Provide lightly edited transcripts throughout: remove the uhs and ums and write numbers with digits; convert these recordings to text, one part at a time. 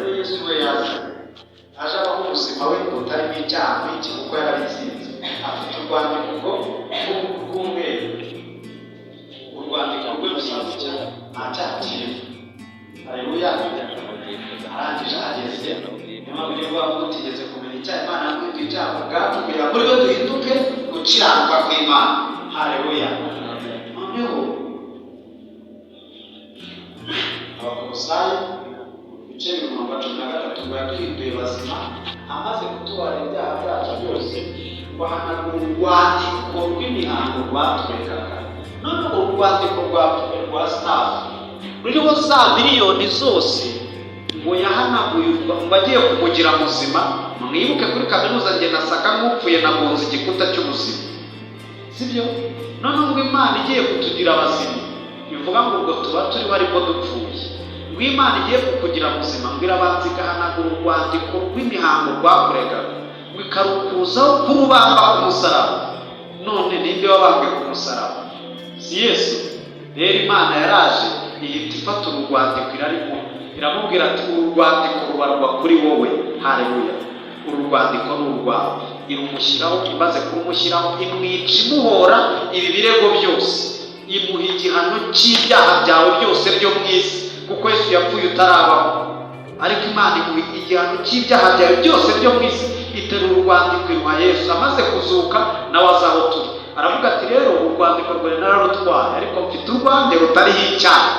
rero Yesu we yaje aje abaho ubuzima we butarimo icyaha n'iki kuko yarabitsinze. Afite urwandiko rw'umweru, urwandiko rwe rusanzwe cyane nta cyaha kirimo. Haleluya. Arangije ageze nyuma yo kuvuga ngo tutigeze kumenya icyaha Imana yakwita icyaha ubwacu kugira ngo rero duhinduke gukiranuka kw'Imana. Haleluya. Noneho Abakolosayi ibice 13 ngo yaduhinduye bazima amaze kutubarira ibyaha byacu byose, bahanagura urwandiko rw'imihango rwatwekaga. None urwandiko rwa staff ruriho za miliyoni zose ngo yahanaguye ngo agiye kumugira muzima. Mwibuke kuri kaminuza njye nasaka nk'upfuye nagonze igikuta cy'ubuzima, sibyo? None ngo Imana igiye kutugira bazima bivuga ngo ubwo tuba turi barimo dupfuye. Ngo Imana igiye kukugira muzima ngo irabanza igahanagura urwandiko rw'imihango rwakoregaga, ngo ikarukuzaho kurubamba ku musaraba. None ninde wabambwe ku musaraba? Si Yesu? Rero Imana yaraje ihita ifata urwandiko irarimo iramubwira ati uru rwandiko rubarwa kuri wowe. Haleluya. Uru rwandiko ni urwawe. Irumushyiraho, imaze kurumushyiraho imwica imuhora ibi birego byose, imuha igihano cy'ibyaha byawe byose byo mu isi, kuko Yesu yapfuye utarabaho. Ariko Imana imuha igihano cy'ibyaha byawe byose byo mu isi, iterura urwandiko iruha Yesu. Amaze kuzuka nawe azaho turi, aravuga ati rero urwandiko rwawe nararutwaye, ariko mfite urwande rutariho icyaha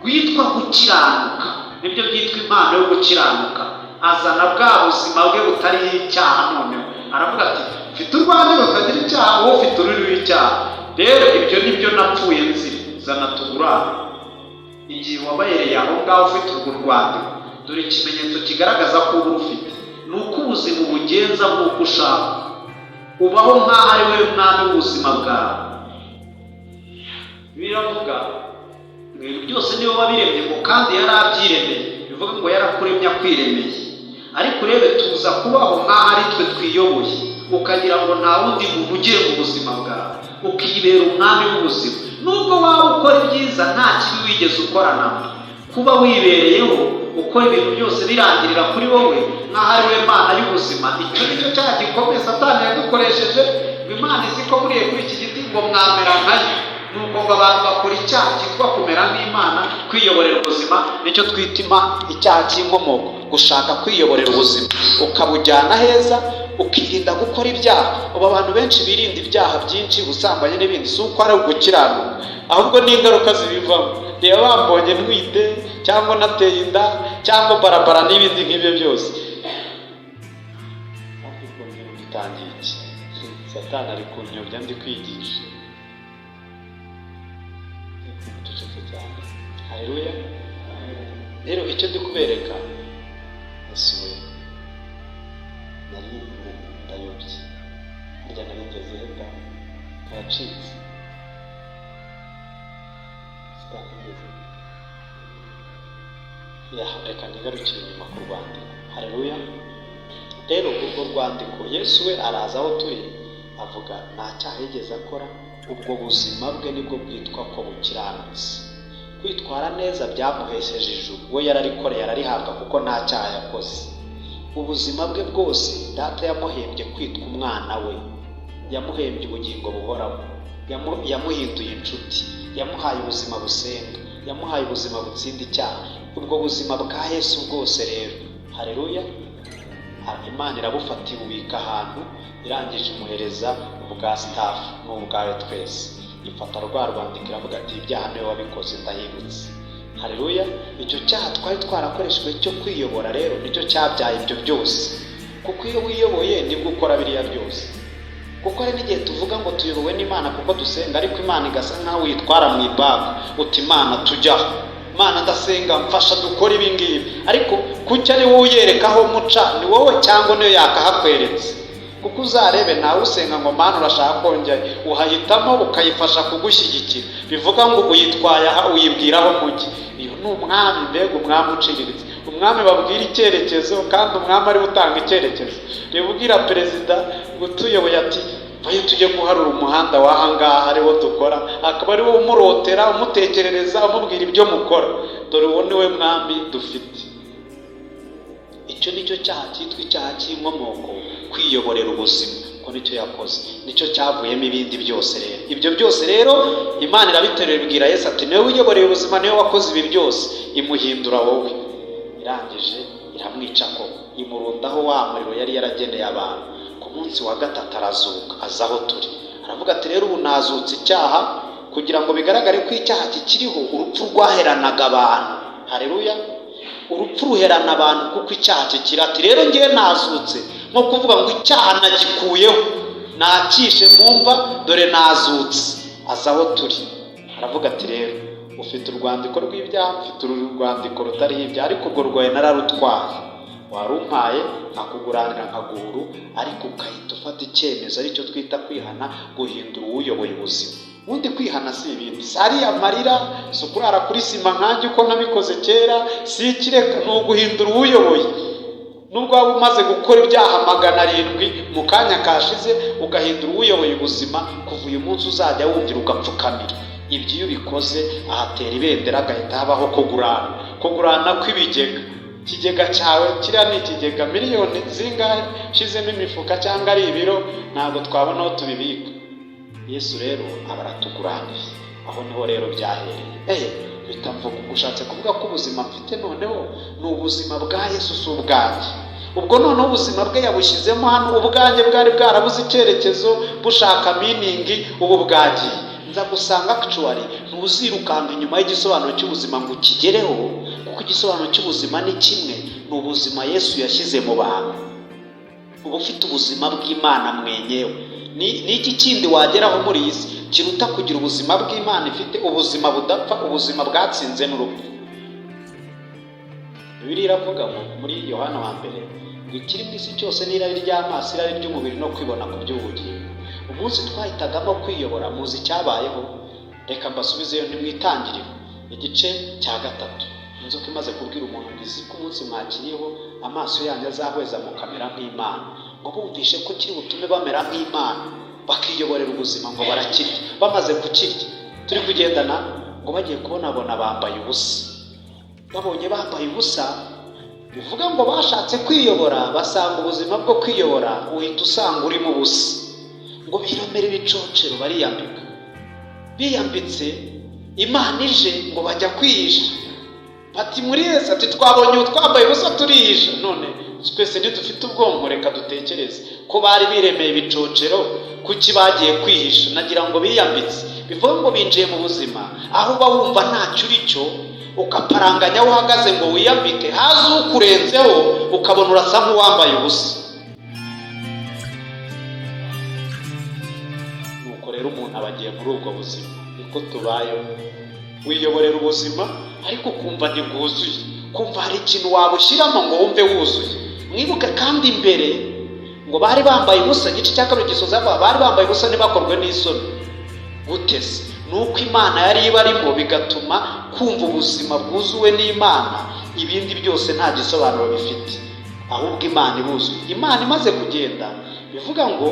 rwitwa gukiranuka. Nibyo byitwa impano yo gukiranuka. Azana bwa buzima bwe butariho icyaha. Noneho aravuga ati mfite urwande rutagira icyaha, wowe ufite ururiho icyaha. Rero ibyo nibyo napfuye nzira, zana tugurane. Igihe wabayereye aho ngaho ufite urwo rwandiko, dore ikimenyetso kigaragaza ko uba ufite, ni uko ubuzima ubugenza nk'uko ushaka, ubaho nk'aho ari we mwami w'ubuzima bwawe. Biravuga ibintu byose niwe wabiremye ngo kandi yari abyiremeye, bivuga ngo yarakuremye akwiremeye. Ariko urebe tuza kubaho nk'aho ari twe twiyoboye, ukagira ngo nta wundi muntu ugiye mu buzima bwawe, ukibera umwami w'ubuzima. Nubwo waba ukora ibyiza nta kibi wigeze ukora nawe, kuba wibereyeho ukora ibintu byose birangirira kuri wowe nk'aho ari we Mana y'ubuzima. Icyo nicyo cyaha gikomeye Satani yadukoresheje. Imana izi ko muriye kuri iki giti ngo mwamera nkayo. Nuko ngo abantu bakora icyaha cyitwa kumera nk'Imana, kwiyoborera ubuzima. Nicyo twita icyaha cy'inkomoko, gushaka kwiyoborera ubuzima ukabujyana heza, ukirinda gukora ibyaha. Ubu abantu benshi birinda ibyaha byinshi, ubusambanyi n'ibindi, si uko ari ugukiranuka, ahubwo n'ingaruka zibivamo. Reba bambonye ntwite, cyangwa nateye inda, cyangwa barabara n'ibindi nk'ibyo byose. Ariko bitangiye iki? Satani ari kunyobya ndi kwigisha. Haleluya. Rero icyo ndi kubereka Yesu we nari ndayobye, burya nari ngeze henda karacitse reka nigarukire inyuma ku rwandiko. Haleluya. Rero urwo rwandiko Yesu we araza aho turi avuga nta cyaha yigeze akora. Ubwo buzima bwe nibwo bwitwa ko bukiranutse. Kwitwara neza byamuhesheje ijuru, we yararikoreye ararihabwa kuko nta cyaha yakoze. Ubuzima bwe bwose Data yamuhembye kwitwa umwana we, yamuhembye ubugingo buhoraho, yamuhinduye inshuti, yamuhaye ubuzima busenga, yamuhaye ubuzima butsinda icyaha. Ubwo buzima bwa Yesu bwose rero, haleluya, Imana irabufata ibubika ahantu, irangije imuhereza ubwa staff n'ubwawe twese. Ifata rwa rwandiko iravuga ati ibyaha niwe wabikoze ndahindutse. Haleluya. Icyo cyaha twari twarakoreshejwe cyo kwiyobora rero nicyo cyabyaye ibyo byose, kuko iyo wiyoboye nibwo ukora biriya byose. Kuko hari n'igihe tuvuga ngo tuyobowe n'Imana kuko dusenga, ariko Imana igasa nkaho uyitwara mu ibaga, uti Imana tujyaho, Imana ndasenga mfasha dukora ibi ngibi, ariko kuki ari wowe uyerekaho muca? Ni wowe cyangwa niyo yakahakweretse? Kuko uzarebe nawe usenga ngo Mana urashaka kongera, uhahitamo ukayifasha kugushyigikira. Bivuga ngo uyitwaye aha uyibwiraho mujyi. Iyo ni umwami, mbega umwami uciriritse, umwami babwira icyerekezo, kandi umwami ari utanga icyerekezo. Reba ubwira perezida ngo tuyoboye ati vayo tujye guharura umuhanda w'ahangaha ariwo dukora, akaba ari wowe umurotera, umutekerereza, umubwira ibyo mukora. Dore uwo ni we mwami dufite. icyo nicyo cyaha cyitwa icyaha cy'inkomoko, kwiyoborera ubuzima. Ko nicyo yakoze, nicyo cyavuyemo ibindi byose. Rero ibyo byose rero Imana irabiterura ibwira Yesu ati niwe wiyoboreye ubuzima, niwe wakoze ibi byose. Imuhindura wowe, irangije iramwica ko imurundaho wa muriro yari yarageneye abantu. Ku munsi wa gatatu arazuka, aza aho turi, aravuga ati rero ubu nazutse icyaha, kugira ngo bigaragare ko icyaha kikiriho. Urupfu rwaheranaga abantu, haleluya, urupfu ruherana abantu kuko icyaha kikiri. Ati rero ngewe nazutse, nko kuvuga ngo icyaha nagikuyeho, nakishe mwumva, dore nazutse. Aza aho turi, aravuga ati rero ufite urwandiko rw'ibyaha, mfite urwandiko rutariho ibyaha, ariko urwo rwawe nararutwaye. Warumpaye nkakuguranira nkaguru, ariko ukahita ufata icyemezo, aricyo twita kwihana, guhindura uwuyoboye ubuzima. Ubundi kwihana si ibindi, si ariya amarira, si ukurara kuri sima nkanjye uko nabikoze kera, si ikireka, ni uguhindura uwuyoboye. Nubwo waba umaze gukora ibyaha 700 mu kanya kashize, ugahindura uwuyoboye ubuzima, kuva uyu munsi uzajya wumvira ugapfukamira. Ibyo iyo ubikoze ahatera ibendera, agahita habaho kugurana kw'ibigega. Ikigega cyawe kiriya ni ikigega miliyoni zingahe shizemo imifuka cyangwa ari ibiro, ntabwo twabona aho tubibika. Yesu rero abaratuguraniye. Aho niho rero byahereye. Bitamvuga, ushatse kuvuga ko ubuzima mfite noneho ni ubuzima bwa Yesu, si ubwanjye. Ubwo noneho ubuzima bwe yabushyizemo hano, ubwanjye bwari bwarabuze icyerekezo, bushaka miningi, ubu bwagiye. Nza gusanga actually ntuzirukanga inyuma y'igisobanuro cy'ubuzima ngo ukigereho, kuko igisobanuro cy'ubuzima ni kimwe, ni ubuzima Yesu yashyize mu bantu. Uba ufite ubuzima bw'Imana mwenyewe. Ni iki kindi wageraho muri iyi si kiruta kugira ubuzima bw'Imana ifite, ubuzima budapfa, ubuzima bwatsinze n'urupfu? Bibiliya iravuga ngo muri Yohana 1 ngo ikiri mu isi cyose n'irari ry'amaso, irari ry'umubiri no kwibona ku by'ubugingo. Umunsi twahitagamo kwiyobora, muzi cyabayeho? Reka mbasubizeyo, ni mu Itangiriro igice cya 3. Inzoka imaze kubwira umuntu ngo izi ko umunsi mwakiriyeho amaso yanyu azahweza mukamera nk'Imana, ngo bumvishe ko kiri butume bamera nk'Imana, bakiyoborera ubuzima, ngo barakirya. Bamaze kukirya, turi kugendana, ngo bagiye kubonabona bambaye ubusa. Babonye bambaye ubusa, bivuga ngo bashatse kwiyobora, basanga ubuzima bwo kwiyobora uhita usanga urimo ubusa. Ngo biramere ibicocero, bariyambika. Biyambitse, Imana ije, ngo bajya kwihisha. Bati muri Yesu, ati twabonye twambaye ubusa turihisha. None twese ntidufite ubwonko, reka dutekereze ko bari biremeye ibicocero, kuki bagiye kwihisha? Nagira ngo biyambitse, bivuga ngo binjiye mu buzima aho uba wumva ntacyo uri cyo, ukaparanganya aho uhagaze ngo wiyambike, haza ukurenzeho ukabona urasa nk'uwambaye ubusa. Nuko rero umuntu abagiye muri ubwo buzima, niko tubayeho. Wiyoborera ubuzima ariko kumva ntibwuzuye, kumva hari ikintu wabushyiramo ngo wumve wuzuye. Mwibuke kandi imbere ngo bari bambaye ubusa, igice cya 2 gisoza bari bambaye ubusa ntibakorwe n'isoni. Gutese nuko Imana yari ibarimo, bigatuma kumva ubuzima bwuzuwe n'Imana, ibindi byose nta gisobanuro bifite, ahubwo Imana ibuzuye. Imana imaze kugenda, bivuga ngo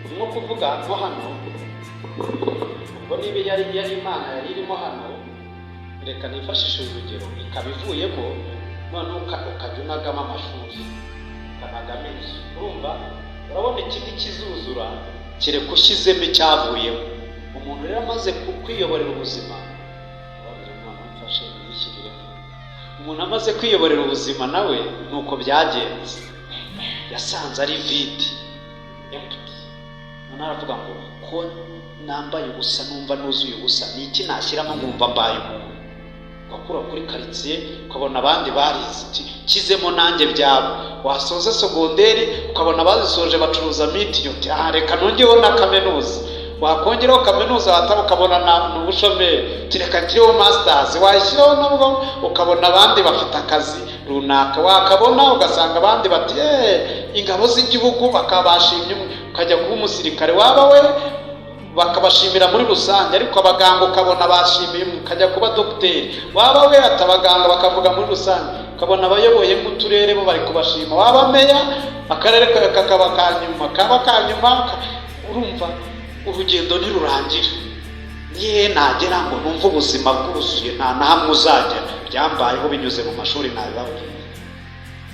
urimo kuvuga nko hano, ngo niba yari Imana yari irimo hano, reka nifashishe urugero, ikaba ivuyemo, none ukajya unagamo amashuri, ukanagamo inzu. Urumva, urabona ikindi kizuzura kereka ushyizemo icyavuyemo. Umuntu rero amaze kwiyoborera ubuzima, umuntu amaze kwiyoborera ubuzima nawe nuko byagenze, yasanze ari vide, empty. None aravuga ngo ko nambaye ubusa, numva nuzuye ubusa, ni iki nashyiramo nkumva mbaye umuntu? Ugakura kuri karitsiye ukabona abandi barize, kizemo nanjye byabo. Wasoza segonderi ukabona bazisoje bacuruza mitiyo, reka nongeho na kaminuza. Wakongeraho kaminuza wataba ukabona n'ubushomeri, reka ngireho masters. Washyiraho nabwo ukabona abandi bafite akazi runaka. Wakabona ugasanga abandi bati ingabo z'igihugu bakabashimye, ukajya kuba umusirikare. Waba we bakabashimira muri rusange, ariko abaganga ukabona bashimiye, ukajya kuba dogiteri. Waba we atabaganga bakavuga muri rusange, ukabona abayoboye nk'uturere bo bari kubashima. Waba meya, akarere kakaba kanyuma. Urumva urugendo ntirurangira. Niye nagera ngo numva ubuzima bwuzuye, nta na hamwe uzagera. Byambayeho binyuze mu mashuri nabibabwiye.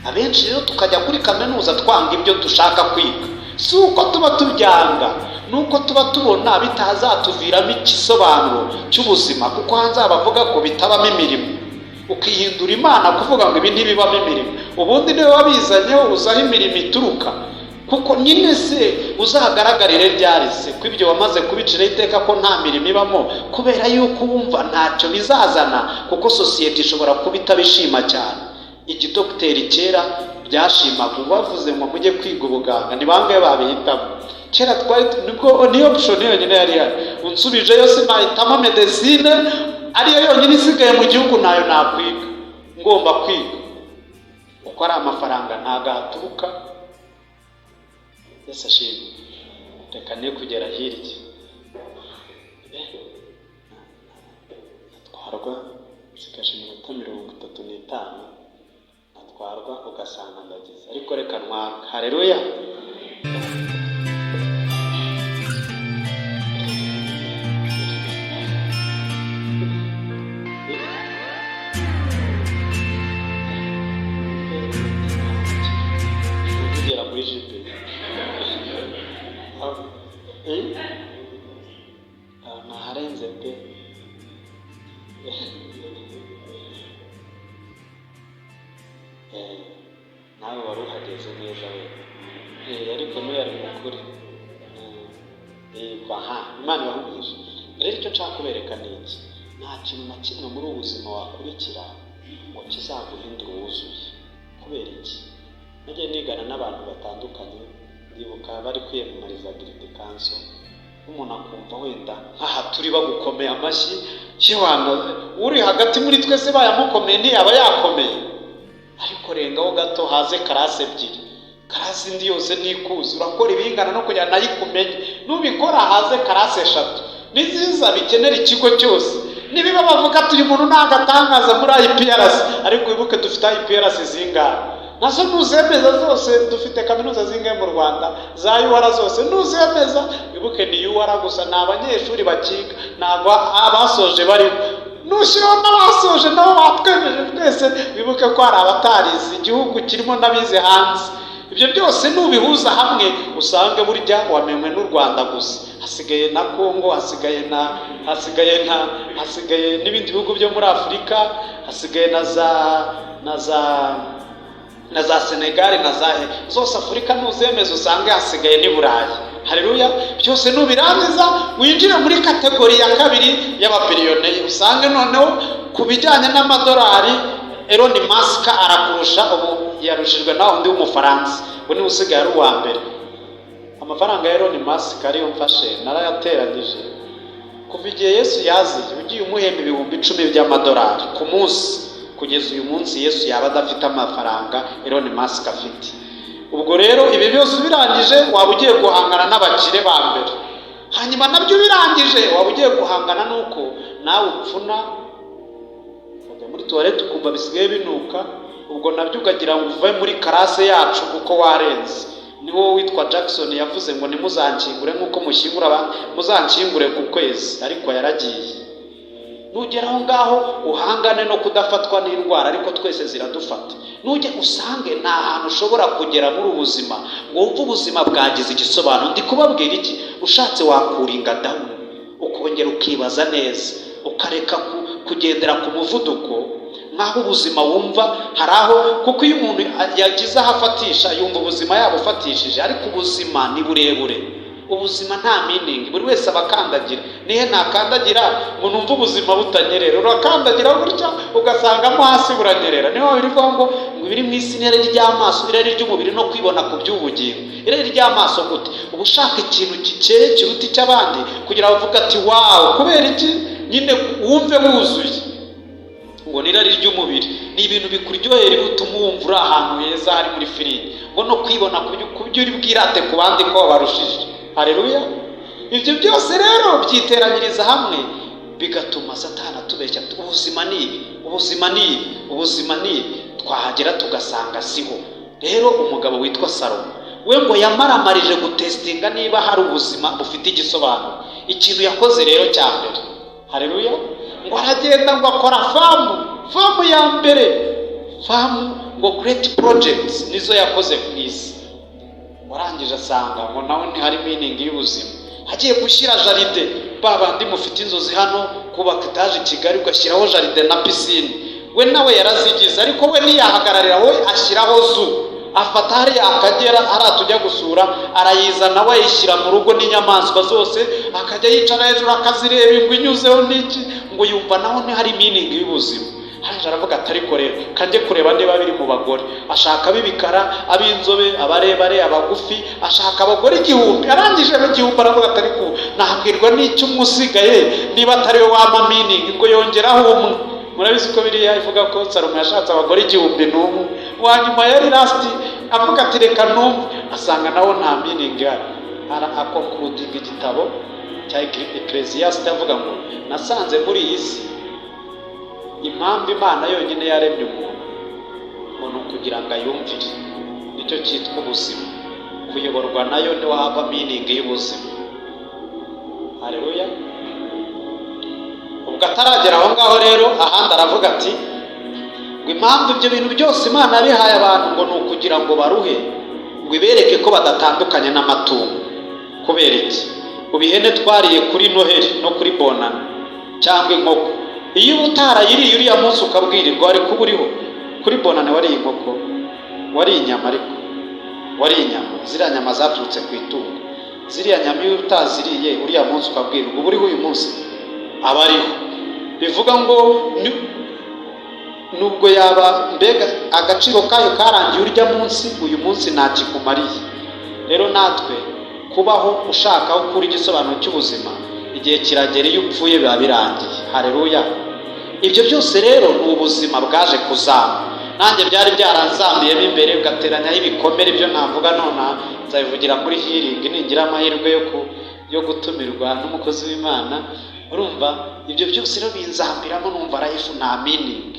Abenshi rero tukajya kuri kaminuza twanga ibyo dushaka kwiga, si uko tuba tubyanga, nuko tuba tubona bitazatuviramo igisobanuro cy'ubuzima, kuko hanze bavuga ko bitabamo imirimo, ukihindura Imana kuvuga ngo ibi ntibibamo imirimo. Ubundi niwe wabizanyeho uzaho imirimo ituruka, kuko nyine se uzagaragarire ryari se ko ibyo wamaze kubiciraho iteka ko nta mirimo ibamo, kubera yuko wumva ntacyo bizazana, kuko sosiyete ishobora kuba itabishima cyane. Igidogiteri kera byashimaga, bavuze ngo mujye kwiga ubuganga, ni bangahe babihitamo? Kera twari nibwo niyo option yonyine yari ihari, unsubije yose nahitamo medecine, ariyo yonyine isigaye mu gihugu, nayo nakwiga, ngomba kwiga, uko ari amafaranga ntago aturuka. Yesu ashimwe. Reka ne kugera hirya atwarwa zikaje iminota 35 atwarwa ugasanga ndagize, ariko reka ntwarwe. Haleluya. Kugera muri jipe naharenze pe. Nawe wari uhageze neza we, ariko ntuyari mukuri. Imana yahugije. Rero icyo nshaka kubereka ni iki: nta kintu na kimwe muri ubu buzima wakurikira ngo kizaguhindura uwuzuye. Kubera iki? Nagiye nigana n'abantu batandukanye, ndibuka bari kwiyamamariza giriti kanso, umuntu akumva wenda aha turi bagukomeye amashyi, yewana uri hagati muri twese bayamukomeye ntiyaba yakomeye, ariko rengaho gato haze karase ebyiri, karase indi yose nikuzi, urakora ibingana no kugira nayikumenye, nubikora haze karase 3 niziza bikenera ikigo cyose. Nibiba bavuga ati uyu muntu nagatangaza muri IPRS, ariko wibuke dufite IPRS zingahe, nazo nuzemeza zose. Dufite kaminuza zingahe mu Rwanda za UR zose nuzemeza, wibuke ni UR gusa, ni abanyeshuri bakiga, ntabwo abasoje bari, nushyiraho n'abasoje nabo batwemeje twese. Wibuke ko hari abatarize, igihugu kirimo n'abize hanze. Ibyo byose nubihuza hamwe usange burya wamenywe n'u Rwanda gusa, hasigaye na Kongo, hasigaye n'ibindi bihugu byo muri Afurika, hasigaye na za Senegal na za zose Afurika nuzemeza usange hasigaye ni Burayi. Haleluya. Byose nubirangiza winjire muri kategori ya kabiri y'ababiliyoneri, usange noneho ku bijyanye n'amadolari Elon Musk arakurusha, ubu yarushijwe naho undi w'Umufaransa, ubu ni usigaye ari uwa mbere. Amafaranga ya Elon Musk ariyo mfashe narayateranyije kuva igihe Yesu yaziye, ugiye umuhemba 10,000 by'amadolari ku munsi, kugeza uyu munsi Yesu yaba adafite amafaranga Elon Musk afite. Ubwo rero ibi byose birangije waba ugiye guhangana n'abakire ba mbere, hanyuma nabyo birangije waba ugiye guhangana nuko nawe upfuna ukajya muri toilette ukumva bisigaye binuka, ubwo nabyo ukagira ngo uve muri karase yacu kuko warenze. Niwo witwa Jackson yavuze ngo nimuzankingure nk'uko mushyingura abandi, muzankingure ku kwezi, ariko yaragiye. Nugera aho ngaho uhangane no kudafatwa n'indwara, ariko twese ziradufata. Nujye usange nta hantu ushobora kugera muri ubuzima ngo wumve ubuzima bwagize igisobanuro. Ndi kubabwira iki? Ushatse wakuringa down, ukongera ukibaza neza, ukareka kugendera ku muvuduko nkaho ubuzima wumva hari aho, kuko iyo umuntu yagize aho afatisha yumva ubuzima yabufatishije, ariko ubuzima ni burebure. Ubuzima nta meaning, buri wese abakandagira. Nihe nakandagira ngo numva ubuzima butanyerera, urakandagira gutya ugasangamo hasi buranyerera. Niho birivuga ngo ibiri mu isi n'irari ry'amaso, irari ry'umubiri no kwibona ku by'ubugingo. Irari ry'amaso gute? Ubushaka ikintu gikeye kiruta icy'abandi kugira bavuga ati wow, kubera iki? Nyine wumve wuzuye. Ngo n'irari ry'umubiri ni ibintu bikuryohera, bituma wumva uri ahantu heza hari muri filime, ngo no kwibona ku byo uri bwirate ku bandi ko barushije. Haleluya. Ibyo byose rero byiteranyiriza hamwe bigatuma Satani atubeshya ati ubuzima ni ibi, ubuzima ni ibi, ubuzima ni ibi, twahagera tugasanga siho. Rero umugabo witwa Salomo we ngo yamaramarije gutestinga niba hari ubuzima bufite igisobanuro. Ikintu yakoze rero cya mbere, haleluya, ngo aragenda ngo akora famu ya mbere, famu ngo great projects nizo yakoze ku isi. Warangije asanga ngo nawe ntihari meaning y'ubuzima. Hagiye gushyira jaride, babandi mufite inzozi hano kubaka etaje Kigali ugashyiraho jaride na pisine, we nawe yarazigize, ariko we ntiyahagararira, we ashyiraho zoo. Afata hari akagera tujya gusura, arayizana we ayishyira mu rugo n'inyamaswa zose, akajya yicara hejuru akazireba ngo inyuzeho n'iki, ngo yumva naho ntihari meaning y'ubuzima. Haje aravuga ati ariko rero kanjye kureba niba biri mu bagore, ashaka ab'ibikara, ab'inzobe, abarebare, abagufi, ashaka abagore 1000. Arangije mu 1000 aravuga ati ariko nahakirwa n'icyo umusigaye niba atari we wama meaning, ngo yongeraho umwe. Murabizi ko biriya ivuga ko Salomo yashatse abagore 1001, wanyuma yari last avuga ati reka numve, asanga nawo nta meaning ara akoncluding igitabo cya Ecclesiastes avuga ngo nasanze muri iyi si impamvu Imana yonyine yaremye umuntu kugira ngo ayumvire, nicyo cyitwa ubuzima. Kuyoborwa nayo ni wava meaning y'ubuzima. Haleluya. Ubwo ataragera aho ngaho rero, ahandi aravuga ati ngo impamvu ibyo bintu byose Imana yabihaye abantu ngo ni ukugira ngo baruhe, ngo ibereke ko badatandukanye n'amatungo. Kubera iki? Ubihene twariye kuri Noheli no kuri Bonane cyangwa inkoko, iyo utarayiriye uriya munsi ukabwirirwa ari kuba uriho. Kuri Bonane wariye inkoko, wariye inyama, ariko wariye inyama, ziriya nyama zaturutse ku itungo. Ziriya nyama iyo utaziriye uriya munsi ukabwirirwa uba uriho uyu munsi, aba ariho. Bivuga ngo nubwo yaba mbega agaciro kayo karangiye urya munsi, uyu munsi ntakikumariye. Rero natwe kubaho ushaka ukuri igisobanuro cy'ubuzima, igihe kiragera iyo upfuye biba birangiye. Haleluya. Ibyo byose rero ni ubuzima bwaje kuzama. Nanjye byari byaranzambiyemo imbere, ugateranyaho ibikomere, byo navuga none nzabivugira muri healing ningira amahirwe yo gutumirwa n'umukozi w'Imana. Urumva ibyo byose rero binzambiramo, numva life nta meaning.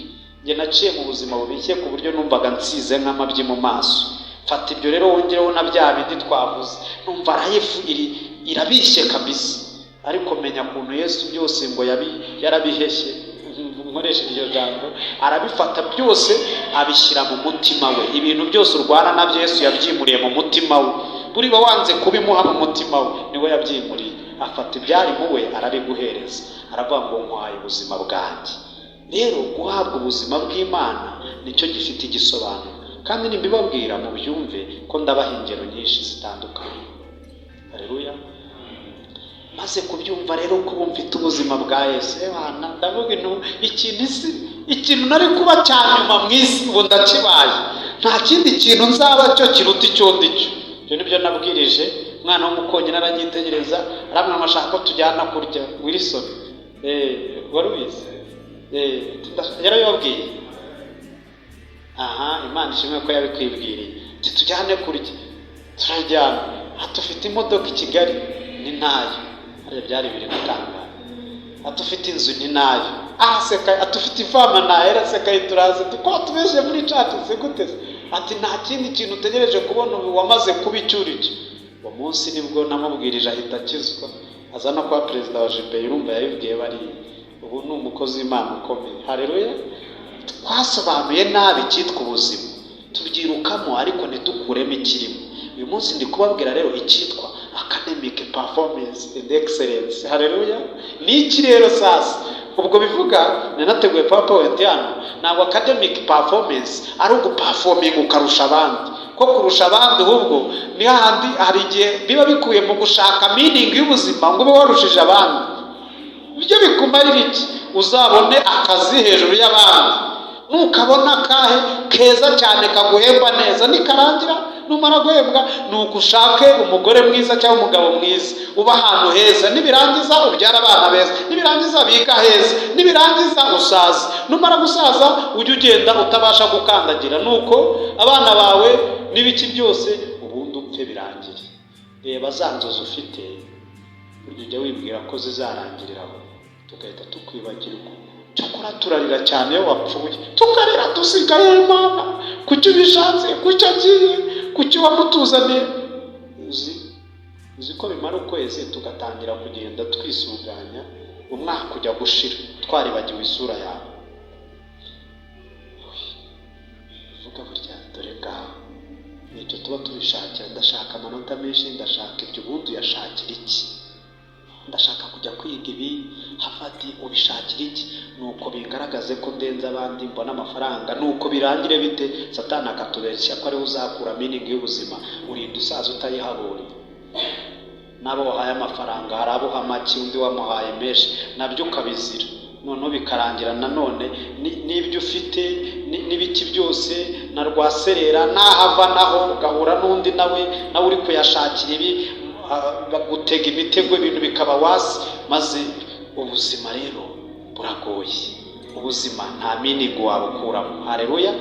Nge naciye mu buzima bubishye ku buryo numvaga nsize nk'amabyi mu maso. Fata ibyo rero wongereho na bya bindi twavuze, numva life irabishye kabisa. Ariko menya kuntu Yesu byose ngo yarabiheshye, nkoresha iryo jambo, arabifata byose abishyira mu mutima we. Ibintu byose urwana nabyo Yesu yabyimuriye mu mutima we. Buri wanze kubimuha mu mutima we, niwe yabyimuriye. Afata ibyari mu we arabiguhereza, aravuga ngo nkwaye ubuzima bwanjye. Rero guhabwa ubuzima bw'Imana nicyo gifite igisobanuro, kandi nimbibabwira mu byumve ko ndabaha ingero nyinshi zitandukanye. Haleluya. Maze kubyumva rero ko bumfite ubuzima bwa Yesu, Imana ndavuga ikintu nari kuba cyanyuma mu isi ubu ndakibaye. Nta kindi kintu nzaba cyo kiruta icyo ndicyo. Ibyo nibyo nabwirije umwana w'umukonyi, naranyitegereza aramwama ashaka ko tujyana kurya. Wilson wari ubizi? Yarabibabwiye. Imana ishimwe ko yabikwibwiriye. Tujyane kurya. Turajyana. Atufite imodoka i Kigali ni ntayo. Byari biri gutanga. Atufite inzu ni nayo. Araseka. Atufite ifama nayo. Araseka ituraze. Ko tubeshe muri church se gute? Ati nta kindi kintu utegereje kubona ubu wamaze kuba icyurije. Uwo munsi nibwo namubwirije ahita akizwa, azana kwa perezida wa JP. Urumva yabibwiye bari ubu ni umukozi w'Imana ukomeye. Haleluya. Twasobanuye nabi cyitwa ubuzima, tubyirukamo ariko ntitukuremo ikirimo. Uyu munsi ndi kubabwira rero icyitwa academic performance and excellence. Haleluya. Ni iki rero sasa? Ubwo bivuga nanateguye PowerPoint hano, ntabwo academic performance ari uguperforming ukarusha abandi. Ko kurusha abandi ahubwo ni handi hari igihe biba bikuye mu gushaka meaning y'ubuzima ngo ube warushije abandi. Ibyo bikumarira iki? Uzabone akazi hejuru y'abandi, nukabona kahe keza cyane kaguhemba neza, nikarangira numara guhembwa nugushake umugore mwiza cyangwa umugabo mwiza uba ahantu heza, nibirangiza ubyara abana beza, nibirangiza biga heza, nibirangiza usaza. Numara gusaza ujye ugenda utabasha gukandagira, nuko abana bawe n'ibiki byose ubundi upfe birangire. Reba za nzozi ufite, ujya wibwira ko zizarangirira aho, tugahita tukwibagirwa. Cyakora turarira cyane iyo wapfuye, tukarira dusigaye Imana kuki ubishatse, kuki agiye, kuki wamutuzaniye. Uzi ko bimara ukwezi tugatangira kugenda twisuganya, umwaka ujya gushira twaribagiwe isura yawe. ariko burya dore ngaho nicyo tuba tubishakira. Ndashaka amanota menshi, ndashaka ibyo. Ubundi uyashakira iki? Ndashaka kujya kwiga ibi, hafati ubishakira iki? Nuko bigaragaze ko ndenze abandi, mbona amafaranga, nuko birangire bite? Satani akatubeshya ko ariwe uzakura meaning y'ubuzima. Urinda usaza utayihabonye. Nabo wahaye amafaranga, hari abo make, undi wamuhaye menshi, nabyo ukabizira. Noneho bikarangira nanone n'ibyo ufite n'ibiki byose na rwaserera nahava naho ugahura n'undi nawe uri kuyashakira ibi, bagutega imitego, ibintu bikaba wasi. Maze ubuzima rero buragoye. Ubuzima nta meaning wabukuramo. Haleluya.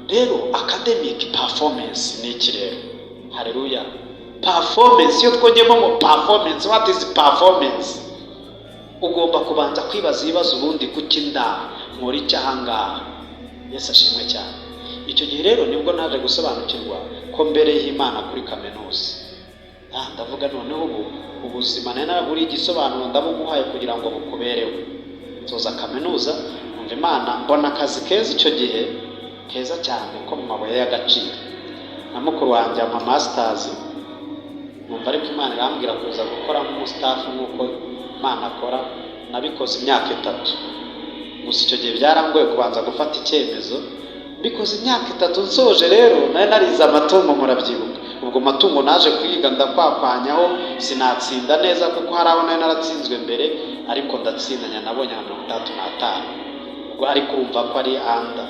Rero academic performance ni iki rero? Haleluya. Performance, iyo twongeyemo ngo performance, what is performance? Ugomba kubanza kwibaza ibibazo, ubundi kuki nkora iki ahangaha? Yesu ashimwe cyane. Icyo gihe rero nibwo naje gusobanukirwa ko mbere y'Imana kuri kaminuza. Ndavuga noneho ubuzima nari naraburiye igisobanuro, ndabuguhaye kugira ngo bukubereho. Nsoza kaminuza, numva Imana, mbona akazi keza icyo gihe, keza cyane ko mu mabuye y'agaciro. Na mukuru wanjye ama masters, numva ariko Imana irambwira kuza gukora nk'umustaff nk'uko Imana akora. Nabikoze imyaka 3. Gusa icyo gihe byarangoye kubanza gufata icyemezo. Bikoze imyaka 3 nsoje rero, nari narize amatungo, murabyibuka. Ubwo matungo naje kwiga ndakwakwanyaho, sinatsinda neza kuko hari aho nari naratsinzwe mbere, ariko ndatsindanya nabonye 35. Ubwo ariko urumva ko ari anda.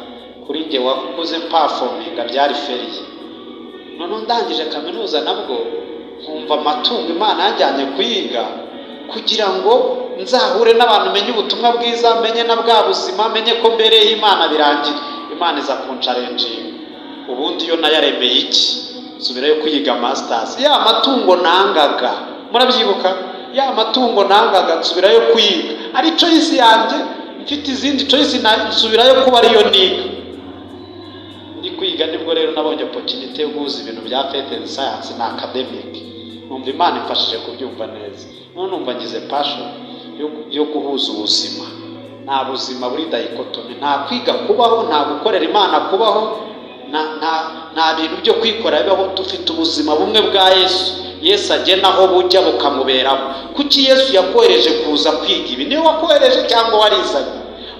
Kuri njye wakuze performing byari feriye. None ndangije kaminuza nabwo nkumva amatungo Imana yajyanye kuyiga kugira ngo nzahure n'abantu, menye ubutumwa bwiza, menye na bwa buzima, menye ko mbere y'Imana birangira. Imana iza kuncalenjinga. Ubundi yo nayaremeye iki? Subirayo kwiga masters. Ya matungo nangaga, murabyibuka? Ya matungo nangaga nsubirayo kwiga. Ari choice yanjye, mfite izindi choice nsubirayo kuba ariyo niga. Ndi kwiga nibwo rero nabonye opportunity yo guhuza ibintu bya faith and science na academic. Numva Imana imfashije kubyumva neza. None numva ngize passion yo guhuza ubuzima. Nta buzima buri dichotomy, nta kwiga kubaho, nta gukorera Imana kubaho, nta bintu byo kwikora bibaho. Dufite ubuzima bumwe bwa Yesu. Yesu agena aho bujya bukamuberaho. Kuki Yesu yakohereje kuza kwiga ibi? Niwe wakohereje cyangwa warizanye?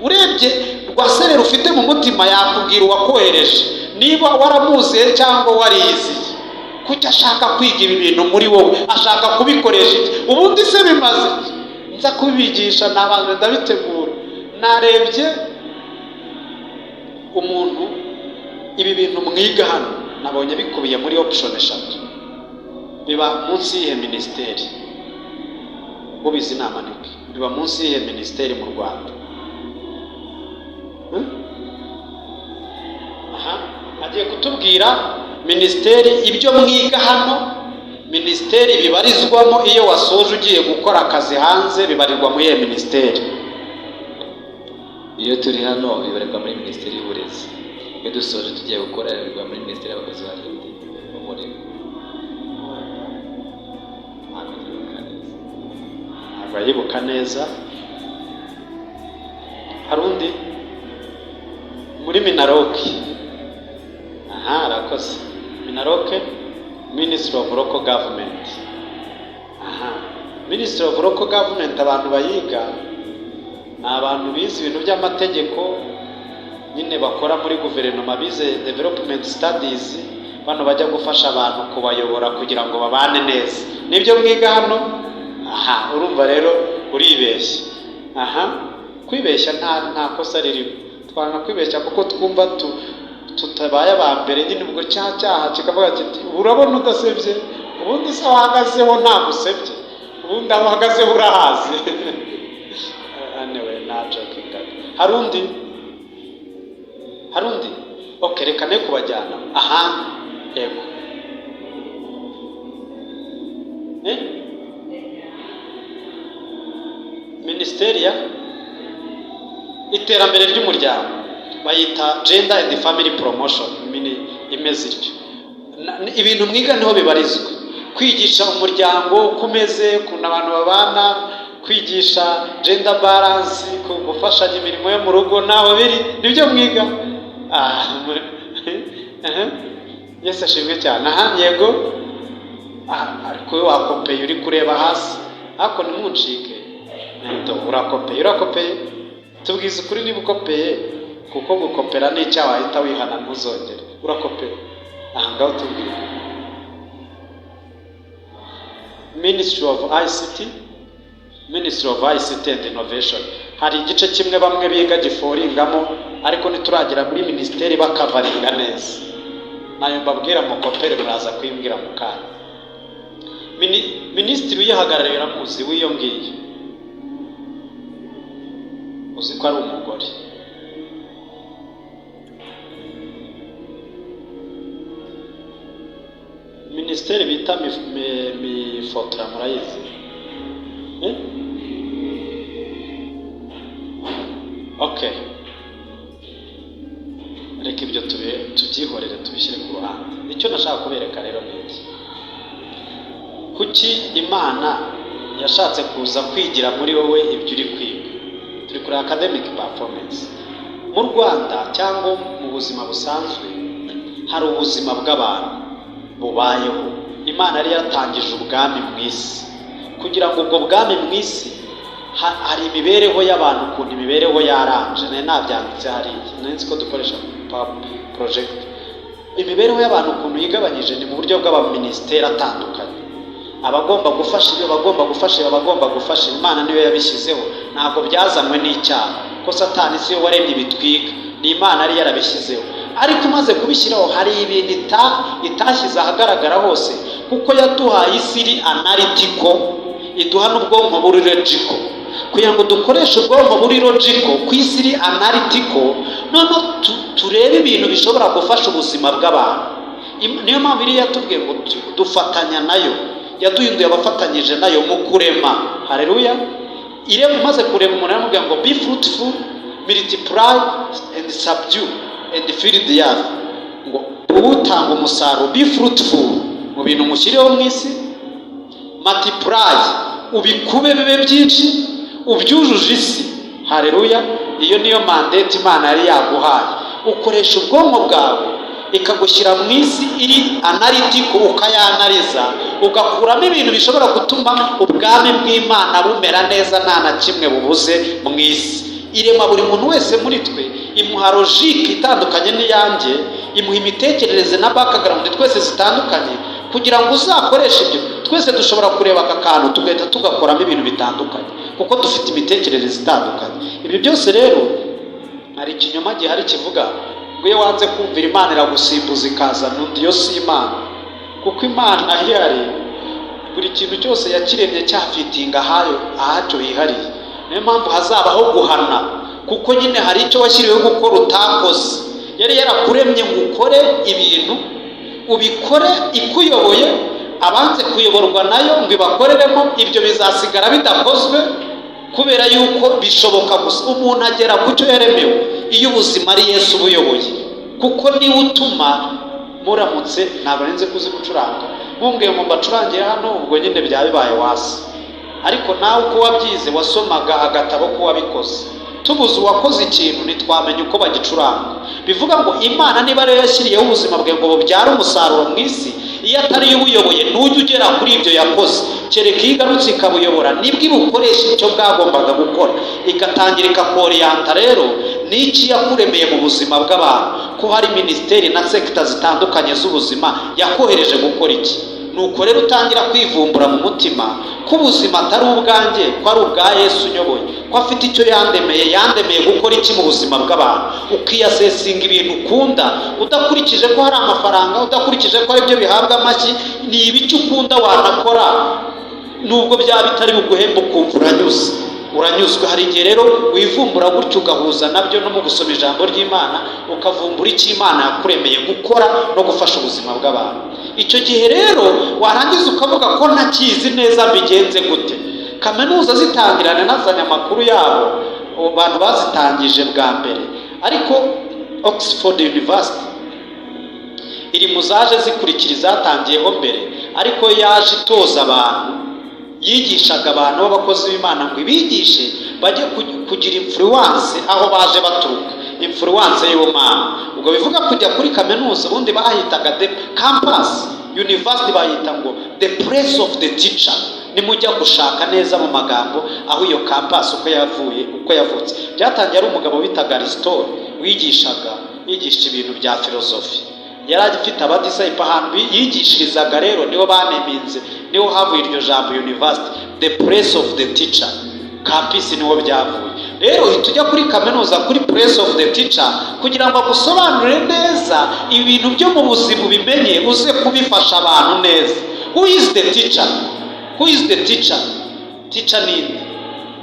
Urebye rwaserera ufite mu mutima yakubwira uwakohereje, niba waramuziye cyangwa wariyiziye. Kuki ashaka kwiga ibi bintu muri wowe? Ashaka kubikoresha iki? Ubundi se bimaze nza kubigisha, nabanze ndabitegura. Narebye umuntu, ibi bintu mwiga hano nabonye bikubiye muri option 3. Biba munsi y'ihe ministeri? Ubizi namanike. Biba munsi y'ihe ministeri mu Rwanda? Agiye kutubwira ministeri ibyo mwiga hano. Ministeri bibarizwamo iyo wasoje ugiye gukora akazi hanze, bibarirwa muri iyo ministeri. Iyo turi hano bibarirwa muri ministeri y'uburezi. Iyo dusoje tugiye gukora bibarirwa muri ministeri y'abakozi ba leta n'umurimo. Abayibuka neza. Harundi muri Minaroke. Arakoze. Minaroke, Ministry of Local Government. Ministry of Local Government, abantu bayiga ni abantu bize ibintu by'amategeko, nyine bakora muri guverinoma, bize development studies. Bano bajya gufasha abantu kubayobora kugira ngo babane neza. Nibyo mwiga hano? Urumva rero uribeshya. Kwibeshya nta kosa ririmo. Twanga kwibeshya kuko twumva tutabaye aba mbere, nyine ubwo cyaha kikavuga kiti urabona udasebye, ubundi se wahagazeho nta gusebye, ubundi aho uhagazeho urahazi. Anyway, not joking. Harundi? Okay, reka ne kubajyana yego. Ministeri ya iterambere ry'umuryango, bayita Gender and Family Promotion. Imeze ityo. Ibintu mwiga niho bibarizwa. Kwigisha umuryango kumeze, kuna abantu babana, kwigisha gender balance, gufashanya imirimo yo mu rugo, naho biri nibyo mwiga. Yesu ashimwe cyane. Yego, ariko wakopeye uri kureba hasi, ariko ntimuncike. Urakopeye tubwize ukuri niba ukopeye, kuko gukopera ni icyaha wahita wihana ntuzongere. Urakopeye ngaho tubwire. Ministry of ICT and Innovation, hari igice kimwe bamwe biga giforingamo, ariko nituragera muri minisiteri bakavaringa neza, nayo mbabwira mukopere muraza kwimbwira mu kanya. Minisitiri uyihagarariye uramuzi w'iyo ngiyo, uzi ko ari umugore. Minisiteri bita mifotora murayizi? Okay, reka ibyo tubyihorere tubishyire ku ruhande. Icyo nashaka kubereka rero ni iki: kuki Imana yashatse kuza kwigira muri wowe ibyo uri kwiga. Turi kuri academic performance. Mu Rwanda cyangwa mu buzima busanzwe hari ubuzima bw'abantu bubayeho. Imana yari yatangije ubwami mu isi, kugira ngo ubwo bwami mu isi hari imibereho y'abantu, ukuntu imibereho yaranje. Nabyanditse hariya, nzi ko dukoresha project. Imibereho y'abantu ukuntu yigabanyije ni mu buryo bw'abaminisiteri atandukanye. Abagomba gufasha ibyo, bagomba gufasha, abagomba gufasha. Imana niyo yabishyizeho, ntabwo byazanywe n'icyaha, ko Satani siyo waremye ibitwiga, ni Imana yari yarabishyizeho. Ariko umaze kubishyiraho hari ibintu itashyize ahagaragara hose, kuko yaduhaye isi iri analytical, iduha n'ubwonko buri logical. Kugira ngo dukoreshe ubwonko buri logical ku isi iri analytical, none turebe ibintu bishobora gufasha ubuzima bw'abantu. Niyo mpamvu iri yatubwiye ngo dufatanya nayo, yaduhinduye abafatanyije nayo mu kurema. Haleluya. Irema umaze kurema umuntu aramubwira ngo be fruitful, multiply and subdue and fill the earth. Ngo utanga umusaruro, be fruitful mu bintu mushyiriyeho mu isi, multiply ubikube bibe byinshi, ubyujuje isi. Haleluya. Iyo niyo mandate Imana yari yaguhaye. Ukoresha ubwonko bwawe ikagushyira mu isi iri analytical, ukayanaliza, ugakuramo ibintu bishobora gutuma ubwami bw'Imana bumera neza, nta na kimwe bubuze mu isi. Irema buri muntu wese muri twe, imuha logique itandukanye n'iyanjye, imuha imitekerereze na background twese zitandukanye, kugira ngo uzakoreshe ibyo. Twese dushobora kureba aka kantu tugahita tugakoramo ibintu bitandukanye, kuko dufite imitekerereze itandukanye. Ibyo byose rero hari ikinyoma gihari kivuga ngo iyo wanze kumvira Imana iragusimbuza ikazana undi. Yo si Imana, kuko Imana ihari buri kintu cyose yakiremye cyafitinga ahacyo hihariye. Niyo mpamvu hazabaho guhana, kuko nyine hari icyo washyiriweho gukora utakoze. Yari yarakuremye ngo ukore ibintu, ubikore ikuyoboye, abanze kuyoborwa nayo ngo ibakoreremo. Ibyo bizasigara bidakozwe, kubera yuko bishoboka gusa umuntu agera ku cyo yaremewe iyo ubuzima ari Yesu ubuyoboye, kuko niwe utuma muramutse. Ntabwo nzi kuzi gucuranga, mumbwiye ngo mbacurangire hano, ubwo nyine byaba bibaye wasi. Ariko nawe uko wabyize wasomaga agatabo ko wabikoze. Tubuze uwakoze ikintu ntitwamenye uko bagicuranga. Bivuga ngo Imana niba rero yashyiriyeho ubuzima bwe ngo bubyare umusaruro mu isi, iyo atari yo ubuyoboye ntujye ugera kuri ibyo yakoze. Kereka iyo igarutse ikabuyobora nibwo ibukoresha icyo bwagombaga gukora, igatangira ikakoriyanta. Rero n'iki yakuremeye mu buzima bw'abantu, ko hari minisiteri na sekita zitandukanye z'ubuzima yakohereje gukora iki. Nuko rero utangira kwivumbura mu mutima ko ubuzima atari ubwanjye, ko ari ubwa Yesu unyoboye, ko afite icyo yandemeye gukora iki mu buzima bw'abantu. Ukiyasesinga ibintu ukunda, udakurikije ko hari amafaranga, udakurikije ko ari byo bihabwa amashyi. Ni ibiki ukunda wanakora, nubwo byaba bitari buguhemba ukumva uranyuzwe. Hari igihe rero wivumbura gutyo ugahuza nabyo no mu gusoma ijambo ry'Imana, ukavumbura icyo Imana yakuremeye gukora no gufasha ubuzima bw'abantu. Icyo gihe rero warangiza ukavuga ko ntakizi neza bigenze gute. Kaminuza zitangirana nazanye amakuru yabo, abantu bazitangije bwa mbere, ariko Oxford University iri mu zaje zikurikira izatangiyeho mbere, ariko yaje itoza abantu, yigishaga abantu b'abakozi b'Imana ngo ibigishe bajye kugira influence aho baje baturuka. influence y'Imana. Ubwo bivuga kujya kuri kaminuza ubundi bahitaga the campus, university bayita ngo the place of the teacher. Nimujya gushaka neza mu magambo aho iyo campus uko yavutse. Byatangiye ari umugabo witaga Aristotle yigisha ibintu bya philosophy. Yari afite abadisciple ahantu yigishirizaga, rero niho baneminze, niho havuye iryo jambo university, the place of the teacher. Campus niho byavuye. Rero tujya kuri kaminuza kuri place of the teacher kugira ngo agusobanurire neza ibintu byo mu buzima bimenye, uze kubifasha abantu neza. Who is the teacher? Who is the teacher? Teacher ni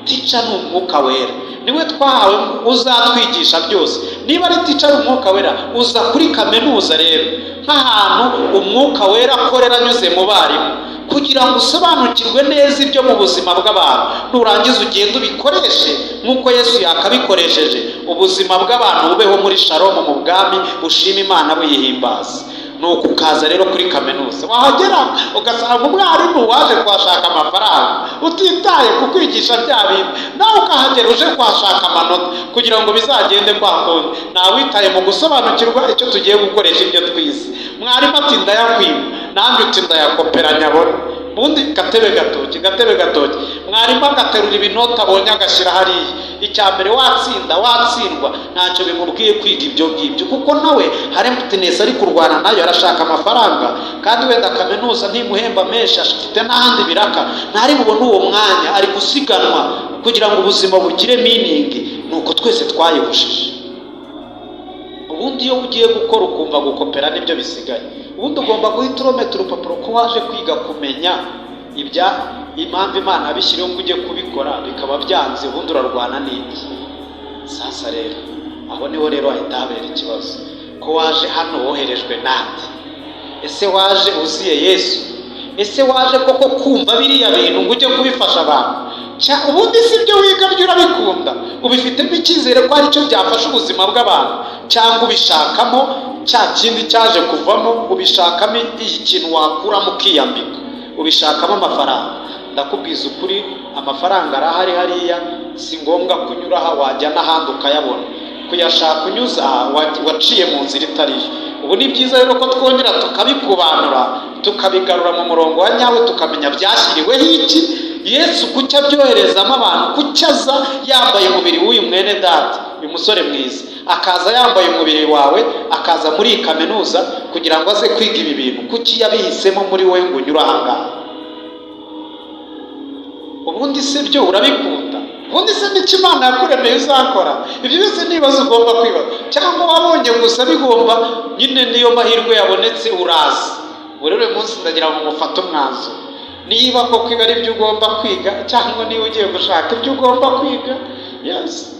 teacher ni Umwuka Wera. Niwe twahawe uzatwigisha byose. Niba ari teacher Umwuka Wera, uza kuri kaminuza rero nk'ahantu Umwuka Wera akorera anyuze mu barimu, kugira ngo usobanukirwe neza ibyo mu buzima bw'abantu. Nurangiza ugenda ubikoreshe nk'uko Yesu yakabikoresheje, ubuzima bw'abantu bubeho muri shalom mu bwami, ushima Imana buyihimbaza. Nuko ukaza rero kuri kaminuza, wahagera ugasanga umwarimu waje kwashaka amafaranga utitaye ku kwigisha bya bintu, nawe ukahagera uje kwashaka amanota kugira ngo bizagende kwakundi, nawitaye mu gusobanukirwa icyo tugiye gukoresha ibyo twize. Mwarimu ati ndayakwima, nanjye uti ndayakopera nyabona, ubundi gatebe gatoki. Mwarimu agaterura ibinota abonye agashyira hariya. Icya mbere watsindwa ntacyo bimubwiye kwiga ibyo ngibyo, kuko nawe hari emptiness ari kurwana nayo, arashaka amafaranga, kandi wenda kaminuza ntimuhemba menshi, afite n'ahandi biraka, ntari bubone uwo mwanya, ari gusiganwa kugira ngo ubuzima bugire meaning. Nuko twese twayibujije. Ubundi iyo ugiye gukora ukumva gukopera nibyo bisigaye, ubundi ugomba guhita urometa urupapuro ko waje kwiga kumenya impamvu Imana abishyiriyeho ngo ujye kubikora bikaba byanze, ubundi urarwana n'iki. Sasa rero aho niho rero hahita habera ikibazo, ko waje hano woherejwe nande? Ese waje uziye Yesu? Ese waje koko kumva biriya bintu ngo ujye kubifasha abantu? Ubundi si byo wiga byo urabikunda, ubifitemo icyizere ko aricyo byafasha ubuzima bw'abantu, cyangwa ubishakamo cya kindi cyaje kuvamo, ubishakamo ikintu wakuramo ukiyambika, ubishakamo amafaranga. Ndakubwiza ukuri, amafaranga arahari hariya, si ngombwa kunyura aha, wajya n'ahandi ukayabona. Kuyashaka unyuza waciye mu nzira itariyo. Ubu ni byiza rero ko twongera tukabikubanura, tukabigarura mu murongo wa nyawe, tukamenya byashyiriweho iki. Yesu kuki abyoherezamo abantu? Kuki aza yambaye umubiri w'uyu mwene data, uyu musore mwiza, akaza yambaye umubiri wawe, akaza muri iyi kaminuza kugira ngo aze kwiga ibi bintu? Kuki yabihisemo muri wowe ngo unyure aha ngaha? Ubundi se byo urabikunda? Ubundi se n'icyo Imana yakuremeye uzakora? Ibyo byose nibaza ugomba kwibaza, cyangwa wabonye gusa bigomba nyine niyo mahirwe yabonetse uraza. Buri munsi ndagira ngo mufate umwanzuro, niba koko iba ari ibyo ugomba kwiga, cyangwa niba ugiye gushaka ibyo ugomba kwiga. Yes,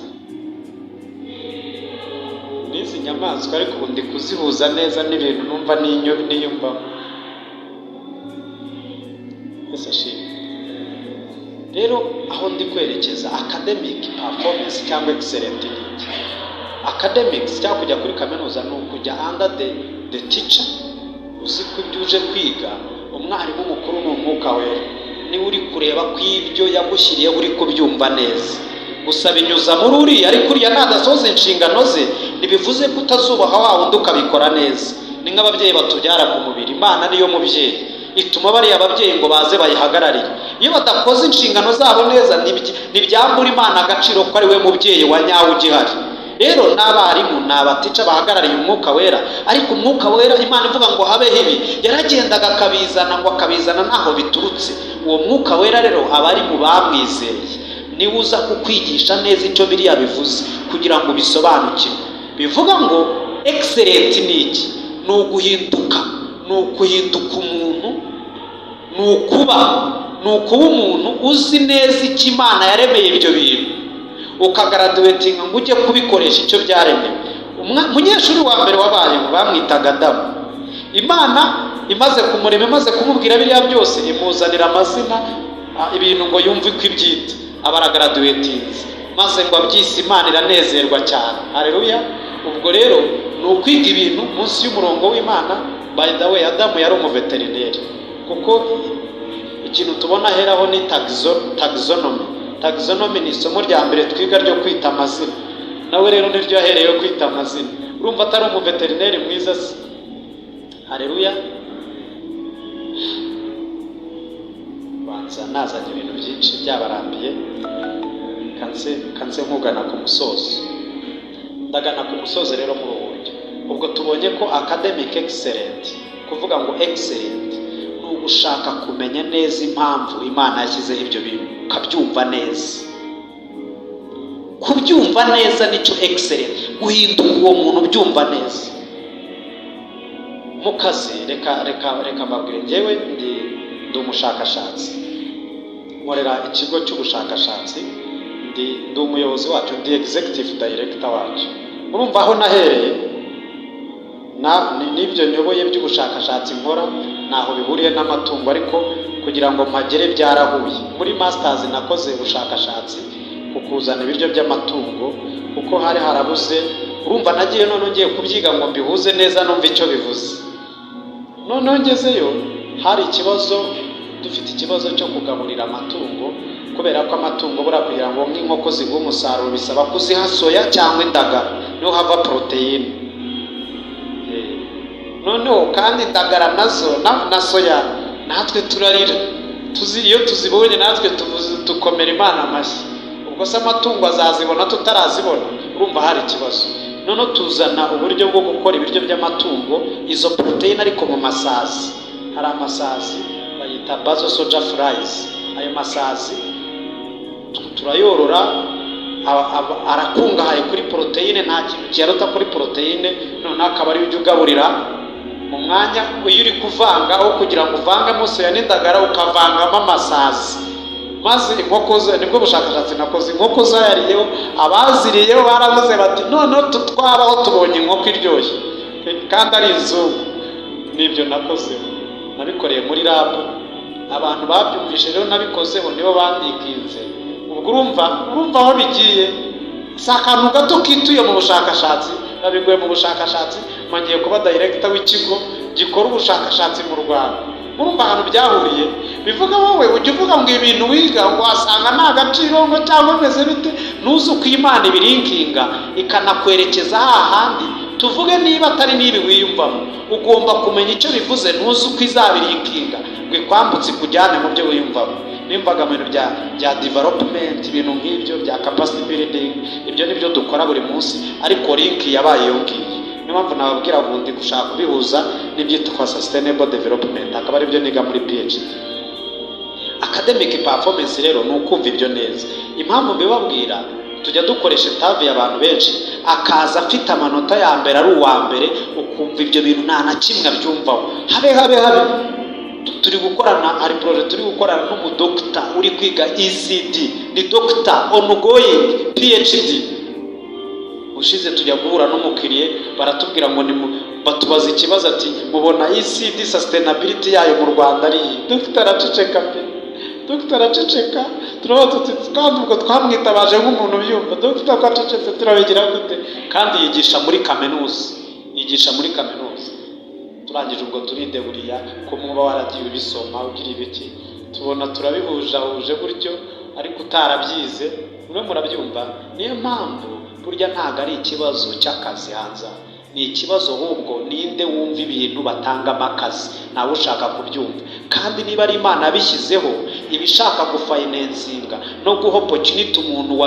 n'izi nyamaswa ariko ubu ndi kuzihuza neza n'ibintu numva niyumvamo. Ese shimwe rero aho ndi kwerekeza, academic performance cyangwa excellent ni iki? Academics cyangwa kujya kuri kaminuza ni ukujya under the teacher, uzi ko ibyo uje kwiga. Umwarimu mukuru ni Umwuka Wera, niwe uri kureba ko ibyo yagushyiriye uri kubyumva neza. Gusa binyuza muri uriya, ariko uriya nadasoza inshingano ze ntibivuze ko utazubaha wa wundi ukabikora neza. Ni nk'ababyeyi batubyara ku mubiri, Imana niyo mubyeyi, ituma bariya ababyeyi ngo baze bayihagararire. Iyo badakoze inshingano zabo neza, ntibyambura Imana agaciro ko ari we mubyeyi wa nyawe ugihari. Rero n'abarimu n'abatica bahagarariye Umwuka Wera, ariko Umwuka Wera Imana ivuga ngo habeho ibi, yaragendaga akabizana naho biturutse. Uwo Mwuka Wera rero aba ari mu bamwizeye, niwe uza kukwigisha neza icyo biriya bivuze kugira ngo bisobanukirwe. Bivuga ngo excellent ni iki? Ni uguhinduka, ni ukuhinduka umuntu, ni ukuba umuntu uzi neza icyo Imana yaremeye ibyo bintu, ukagaraduwetinga ngo ujye kubikoresha icyo byaremewe. Umunyeshuri wa mbere wabayeho bamwitaga Adamu. Imana imaze kumurema, imaze kumubwira biriya byose, imuzanira amazina, ibintu ngo yumve ko ibyita, abaragaraduwetinze, maze ngo abyise Imana iranezerwa cyane. Haleluya. Ubwo rero ni ukwiga ibintu munsi y'umurongo w'Imana. By the way, Adamu yari umuveterineri, kuko ikintu tubona heraho ni taxonomy. Taxonomy ni isomo rya mbere twiga ryo kwita amazina. nawe rero niryo yahereyeho kwita amazina. Urumva atari umuveterineri mwiza se? Haleluya. Banza nazanye ibintu byinshi byabarambiye, kanse nkugana ku musozo. Ndagana ku musozo rero muri ubu buryo. Ubwo tubonye ko academic excellent, kuvuga ngo excellent ni ugushaka kumenya neza impamvu Imana yashyizeho ibyo bintu, ukabyumva neza. Kubyumva neza nicyo excellent, guhinduka uwo muntu ubyumva neza. Mu kazi reka mbabwire, njyewe ndi umushakashatsi, nkorera ikigo cy'ubushakashatsi, ndi umuyobozi wacu, ndi executive director wacu. Urumva aho nahereye n'ibyo nyoboye by'ubushakashatsi nkora naho bihuriye n'amatungo, ariko kugira ngo mpagere byarahuye. Muri masters nakoze ubushakashatsi ku kuzana ibiryo by'amatungo kuko hari harabuze. Urumva nagiye none ngiye kubyiga ngo mbihuze neza numva icyo bivuze. None ngezeyo hari ikibazo, dufite ikibazo cyo kugaburira amatungo, kubera ko amatungo bura kugira ngo nk'inkoko ziguhe umusaruro bisaba kuziha soya cyangwa indagara niho hava protein. Noneho kandi indagara nazo na soya natwe turarira, iyo tuzibonye natwe tukomera Imana amashyi. Ubwo se amatungo azazibona tutarazibona? Urumva hari ikibazo. None tuzana uburyo bwo gukora ibiryo by'amatungo, izo protein ariko mu masazi. Hari amasazi bayita bazo soja fries. Ayo masazi turayorora, arakungahaye kuri protein, nta kintu kiyaruta kuri protein. None akaba ari ibyo ugaburira mu mwanya iyo uri kuvanga, aho kugira ngo uvangemo soya n'indagara ukavangamo amasazi. Maze inkoko ze, nibwo bushakashatsi nakoze, inkoko zayariyeho, abaziriyeho baravuze bati noneho twabaho tubonye inkoko iryoshye kandi ari inzungu. Nibyo nakozeho, nabikoreye muri lab. Abantu babyumvise rero nabikozeho nibo bandikinze. Ubwo urumva aho bigiye. Si akantu gato kituye mu bushakashatsi, nabiguye mu bushakashatsi, mangiye kuba director w'ikigo gikora ubushakashatsi mu Rwanda. Urumva ahantu byahuriye. Bivuga wowe ujye uvuga ngo ibintu wiga ngo wasanga nta gaciro ngo cyangwa bimeze bite, nuzi uko Imana ibirinkinga ikanakwerekeza hahandi. Tuvuge niba atari nibi wiyumvamo, ugomba kumenya icyo bivuze, nuzi uko izabirinkinga ngo ikwambutse kujyane mu byo wiyumvamo. Nimvaga mu bintu bya development, ibintu nk'ibyo bya capacity building, ibyo nibyo dukora buri munsi, ariko link yabaye iyo ngiyo. Niyo mpamvu nababwira ubundi gushaka kubihuza n'ibyitwa sustainable development, akaba ari byo niga muri PhD. Academic performance rero ni ukumva ibyo neza. Impamvu mbibabwira, tujya dukoresha interview y'abantu benshi, akaza afite amanota ya mbere ari uwa mbere, ukumva ibyo bintu nta na kimwe abyumvaho. Habe turi gukorana, hari project turi gukorana n'umudokita uri kwiga ECD, ni doctor ongoing PhD. Ushize tujya guhura n'umukiriye, baratubwira ngo batubaza ikibazo ati mubona ECD sustainability yayo mu Rwanda ari iyi? Dr. araceceka, turabaza tuti kandi ubwo twamwitabaje nk'umuntu byumva. Dr. ko acecetse turabigira gute? Kandi yigisha muri kaminuza. Turangije ubwo turinde buriya ko muba waragiye ubisoma ugira ibiki, tubona turabihuje gutyo, ariko utarabyize mwe murabyumva. Niyo mpamvu burya ntago ari ikibazo cy'akazi hanze, ni ikibazo ahubwo ninde wumva ibintu batangamo akazi, nawe ushaka kubyumva. Kandi niba ari Imana yabishyizeho ibishaka gufinansinga no guha opportunity umuntu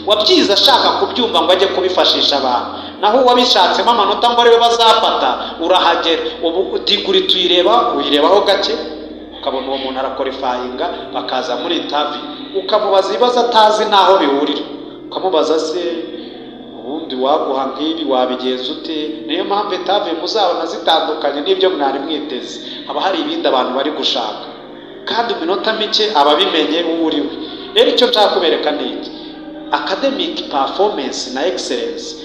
wabyiza ashaka kubyumva ngo ajye kubifashisha abantu, naho wabishatsemo amanota ngo ariwe bazafata, urahagera. Ubu diguri uyirebaho gake, ukabona uwo muntu araqualifyinga, bakaza muri interview ukamubaza ibibazo atazi naho bihurira, ukamubaza se ubundi waguha nk'ibi wabigenza ute? Niyo mpamvu interview muzabona zitandukanye n'ibyo mwari mwiteze. Haba hari ibindi abantu bari gushaka, kandi minota mike ababimenye uwo uriwe. Rero icyo nshaka kubereka ni iki: academic performance na excellence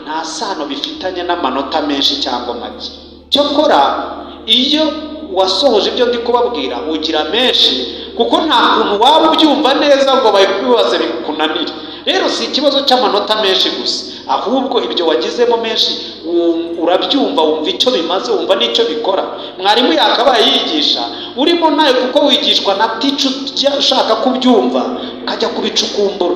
nta sano bifitanye n'amanota menshi cyangwa make. Cyokora iyo wasohoje ibyo ndi kubabwira ugira menshi, kuko nta kuntu waba ubyumva neza ngo bayikubaze bikunanire. Rero si ikibazo cy'amanota menshi gusa, ahubwo ibyo wagizemo menshi urabyumva, wumva icyo bimaze, wumva n'icyo bikora. Mwarimu yakabaye yigisha urimo nawe, kuko wigishwa na teacher ushaka kubyumva ukajya kubicukumbura.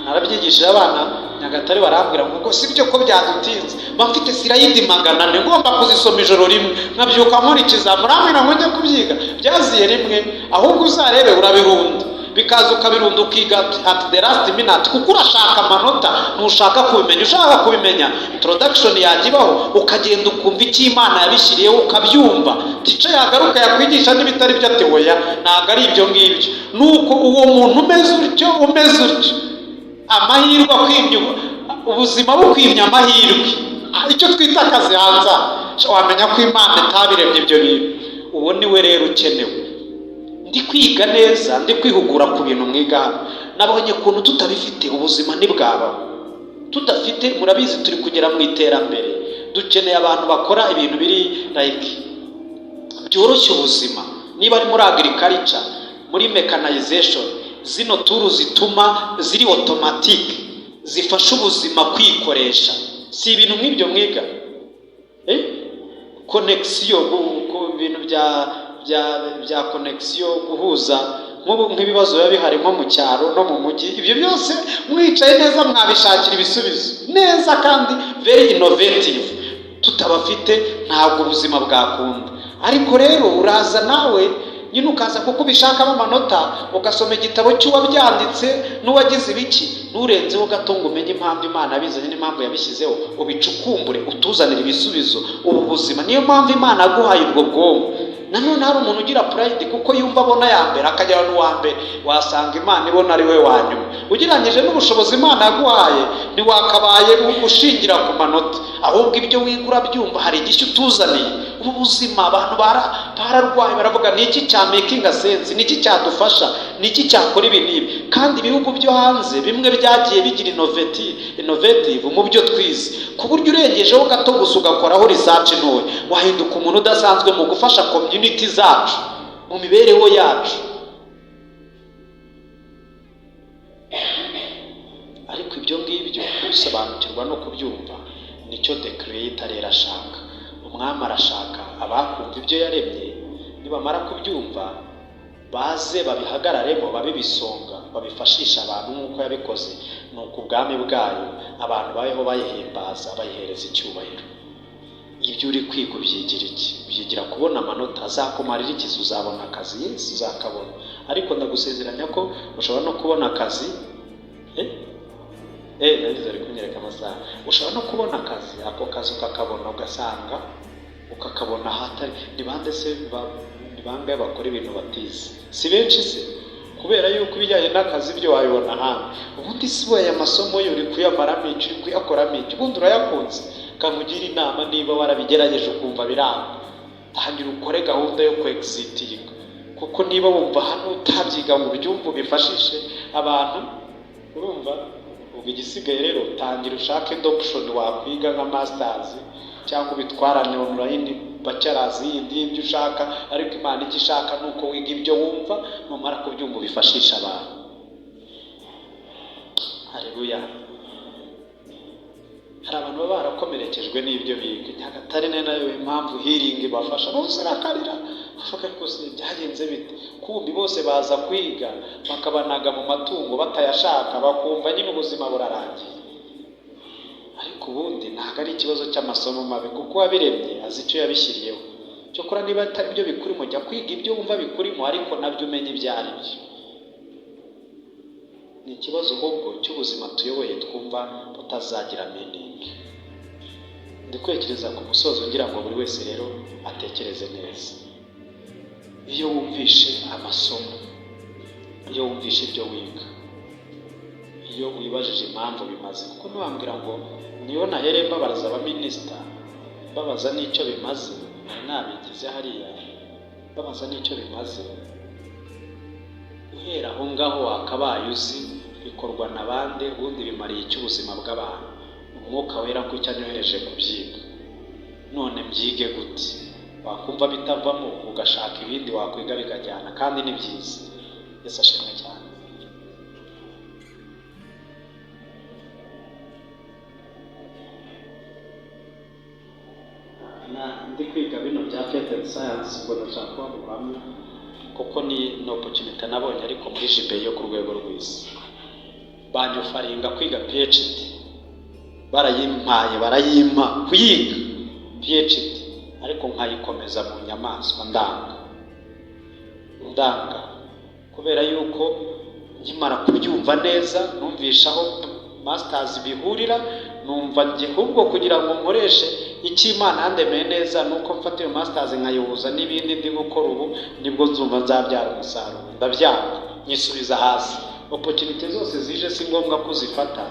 narabyigishije abana Nyagatare barambwira ngo si byo ko byadutinze bafite sirayidi 400 ngomba kuzisoma ijoro rimwe nkabyuka nkora ikizamini urambwira ngo njye kubyiga byaziye rimwe ahubwo uzarebe urabirunda bikaza ukabirunda ukiga at the last minute kuko urashaka amanota ntushaka kubimenya ushaka kubimenya introduction yagibaho ukagenda ukumva icyo Imana yabishyiriyeho ukabyumva tice yagaruka yakwigisha n'ibitari byo atewoya ntago ari ibyo ngibyo nuko uwo muntu umeze utyo amahirwe akwimye ubuzima bukwimye amahirwe icyo twita akazi hanze wamenya ko Imana itabiremye ibyo bintu uwo niwe rero ukenewe ndi kwiga neza ndi kwihugura ku bintu mwiga hano nabonye kuntu tutabifite ubuzima ntibwabaho tudafite murabizi turi kugera mu iterambere dukeneye abantu bakora ibintu biri like byoroshye ubuzima niba ari muri agriculture muri mechanization zino turu zituma ziri automatic zifasha ubuzima kwikoresha si ibintu nk'ibyo mwiga connection ku bintu bya connection guhuza nk'ibibazo biba bihari nko mu cyaro no mu mujyi ibyo byose mwicaye neza mwabishakira ibisubizo neza kandi very innovative tutabafite ntabwo ubuzima bwakunda ariko rero uraza nawe nyine ukaza kuko ubishakamo amanota ugasoma igitabo cy'uwabyanditse n'uwagize ibiki nurenzeho gato ngo umenye impamvu Imana yabizanye n'impamvu yabishyizeho ubicukumbure utuzanire ibisubizo ubu buzima niyo mpamvu Imana yaguhaye ubwo bwonko nanone hari umuntu ugira pride kuko yumva abona ya mbere akagera n'uwa mbere wasanga Imana ibona ari we wanyuma ugereranyije n'ubushobozi Imana yaguhaye ntiwakabaye ushingira ku manota ahubwo ibyo wigura byumva hari igishyu utuzaniye ubu buzima abantu bararwaye baravuga niki cya making sense niki cyadufasha niki cyakora ibi nibi kandi ibihugu byo hanze bimwe byagiye bigira innovative mu byo twize ku buryo urengejeho gato gusa ugakoraho research ntoya wahinduka umuntu udasanzwe mu gufasha community zacu mu mibereho yacu ariko ibyo ngibyo gusobanukirwa no kubyumva nicyo the creator rero ashaka umwami arashaka abakumva ibyo yaremye nibamara kubyumva baze babihagararemo babibisonga babifashisha abantu nk'uko yabikoze nuko ubwami bwayo abantu babeho bayihimbaza bayihereza icyubahiro ibyo uri kwiga ubyigira iki ubyigira kubona amanota azakumarira iki uzabona akazi Yesu uzakabona ariko ndagusezeranya ko ushobora no kubona akazi nagize ari kunyereka amasaha ushobora no kubona akazi ako kazi ukakabona ugasanga ukakabona hatari ni bande se bangaye bakora ibintu batize si benshi se kubera yuko ibijyanye n'akazi byo wabibona hano ubundi si aya masomo yo uri kuyamaramo iki uri kuyakoramo iki ubundi urayakunze kamugira inama niba warabigerageje ukumva biranga tangira ukore gahunda yo kwexitinga kuko niba wumva hano utabyiga ngo ubyumve bifashishe abantu urumva ubwo igisigaye rero tangira ushake option wakwiga nka masters cyangwa ubitwarane online bachelors yindi ibyo ushaka ariko Imana icyo ishaka nuko wiga ibyo wumva numara kubyumva bifashisha abantu haleluya hari abantu baba barakomerekejwe n'ibyo biga Nyagatare nayo impamvu healing bafasha bose rakarira uvuga ko se byagenze bite kumbi bose baza kwiga bakabanaga mu matungo batayashaka bakumva nyine ubuzima burarangiye ariko ubundi ntabwo ari ikibazo cy'amasomo mabi kuko wabiremye azi icyo yabishyiriyeho cyo kora niba atari byo bikurimo jya kwiga ibyo wumva bikurimo ariko nabyo umenye ibyo ari byo ni ikibazo ahubwo cy'ubuzima tuyoboye twumva tutazagira meaning ndikwekereza ku musozo ngira ngo buri wese rero atekereze neza iyo wumvishe amasomo iyo wumvishe ibyo wiga iyo wibajije impamvu bimaze kuko ntiwambwira ngo niyo nahereye mbabaza abaminisita babaza n'icyo bimaze nabigize hariya babaza n'icyo bimaze uhera aho ngaho wakabaye uzi bikorwa na bande ubundi bimariye icy'ubuzima bw'abantu umwuka wera ko icyo anyohereje kubyiga none mbyige gute wakumva bitavamo ugashaka ibindi wakwiga bikajyana kandi ni byiza Yesu ashimwe cyane ndi kwiga bino bya faith and science ngo ndashaka kuba muhamya kuko ni opportunity nabonye ariko muri jibe yo ku rwego rw'isi banyofaringa kwiga PhD, barayimpaye barayimpa kuyiga PhD, ariko nkayikomeza mu nyamaswa ndanga kubera yuko nkimara kubyumva neza numvishaho masters bihurira, numva ahubwo kugira ngo nkoreshe icyo Imana yandemeye neza nuko mfata iyo masters nkayihuza n'ibindi ndi gukora ubu, nibwo nzumva nzabyara umusaruro. Ndabyanga nyisubiza hasi. Opportunity zose zije si ngombwa kuzifata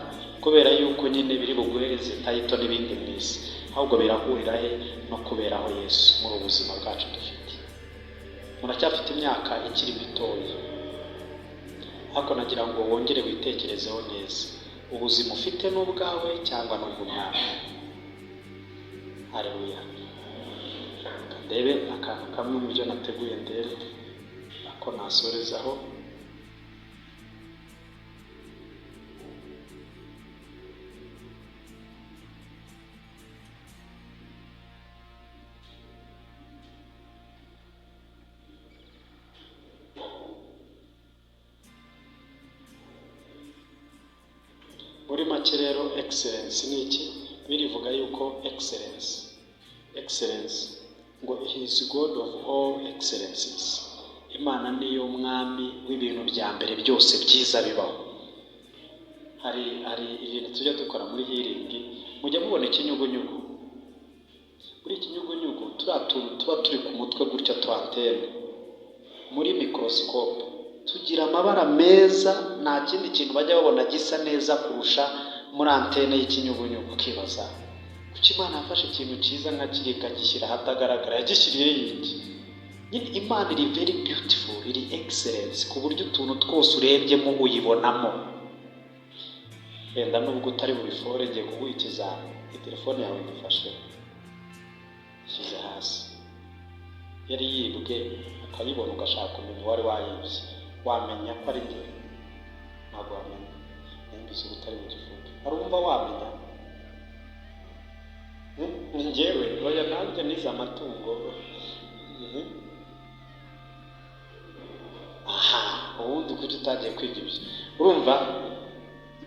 kubera yuko nyine biri buguhereze title n'ibindi mwisi, ahubwo birahurira he no kuberaho Yesu muri ubuzima bwacu dufite. Muracyafite imyaka ikiri mitoya, ariko nagira ngo wongere witekerezeho neza, ubuzima ufite n'ubwawe cyangwa n'ubw'Umwami. Haleluya. Ndebe akantu kamwe mu byo nateguye ndebe ako nasorezaho. Muri make rero excellence ni iki? Birivuga yuko excellence ngo he is God of all excellences. Imana niyo mwami w'ibintu bya mbere byose byiza bibaho. Hari ibintu tujya dukora muri healing, mujya mubona ikinyugunyugu. Muri ikinyugunyugu tuba turi ku mutwe gutya twantene muri microscope, tugira amabara meza, nta kindi kintu bajya babona gisa neza kurusha muri antene y'ikinyugunyugu. Ukibaza kuki Imana yafashe ikintu cyiza nka kiriya gishyira ahatagaragara, yagishyiriye yiki? Nyine Imana iri very beautiful, iri excellence ku buryo utuntu twose urebyemo uyibonamo. Wenda nubwo utari bubifore ngiye kuguha ikizami, telefone yawe ngifashe shyize hasi, yari yibwe ukayibona ugashaka kumenya uwari wayibye, wamenya ko ari njye? Ntabwo wamenya. Nimbizi utari bugivuge, arumva wamenya ni njyewe. Oya, nanjye nize amatungo. Ubundi kuki utagiye kwiga ibyo? Urumva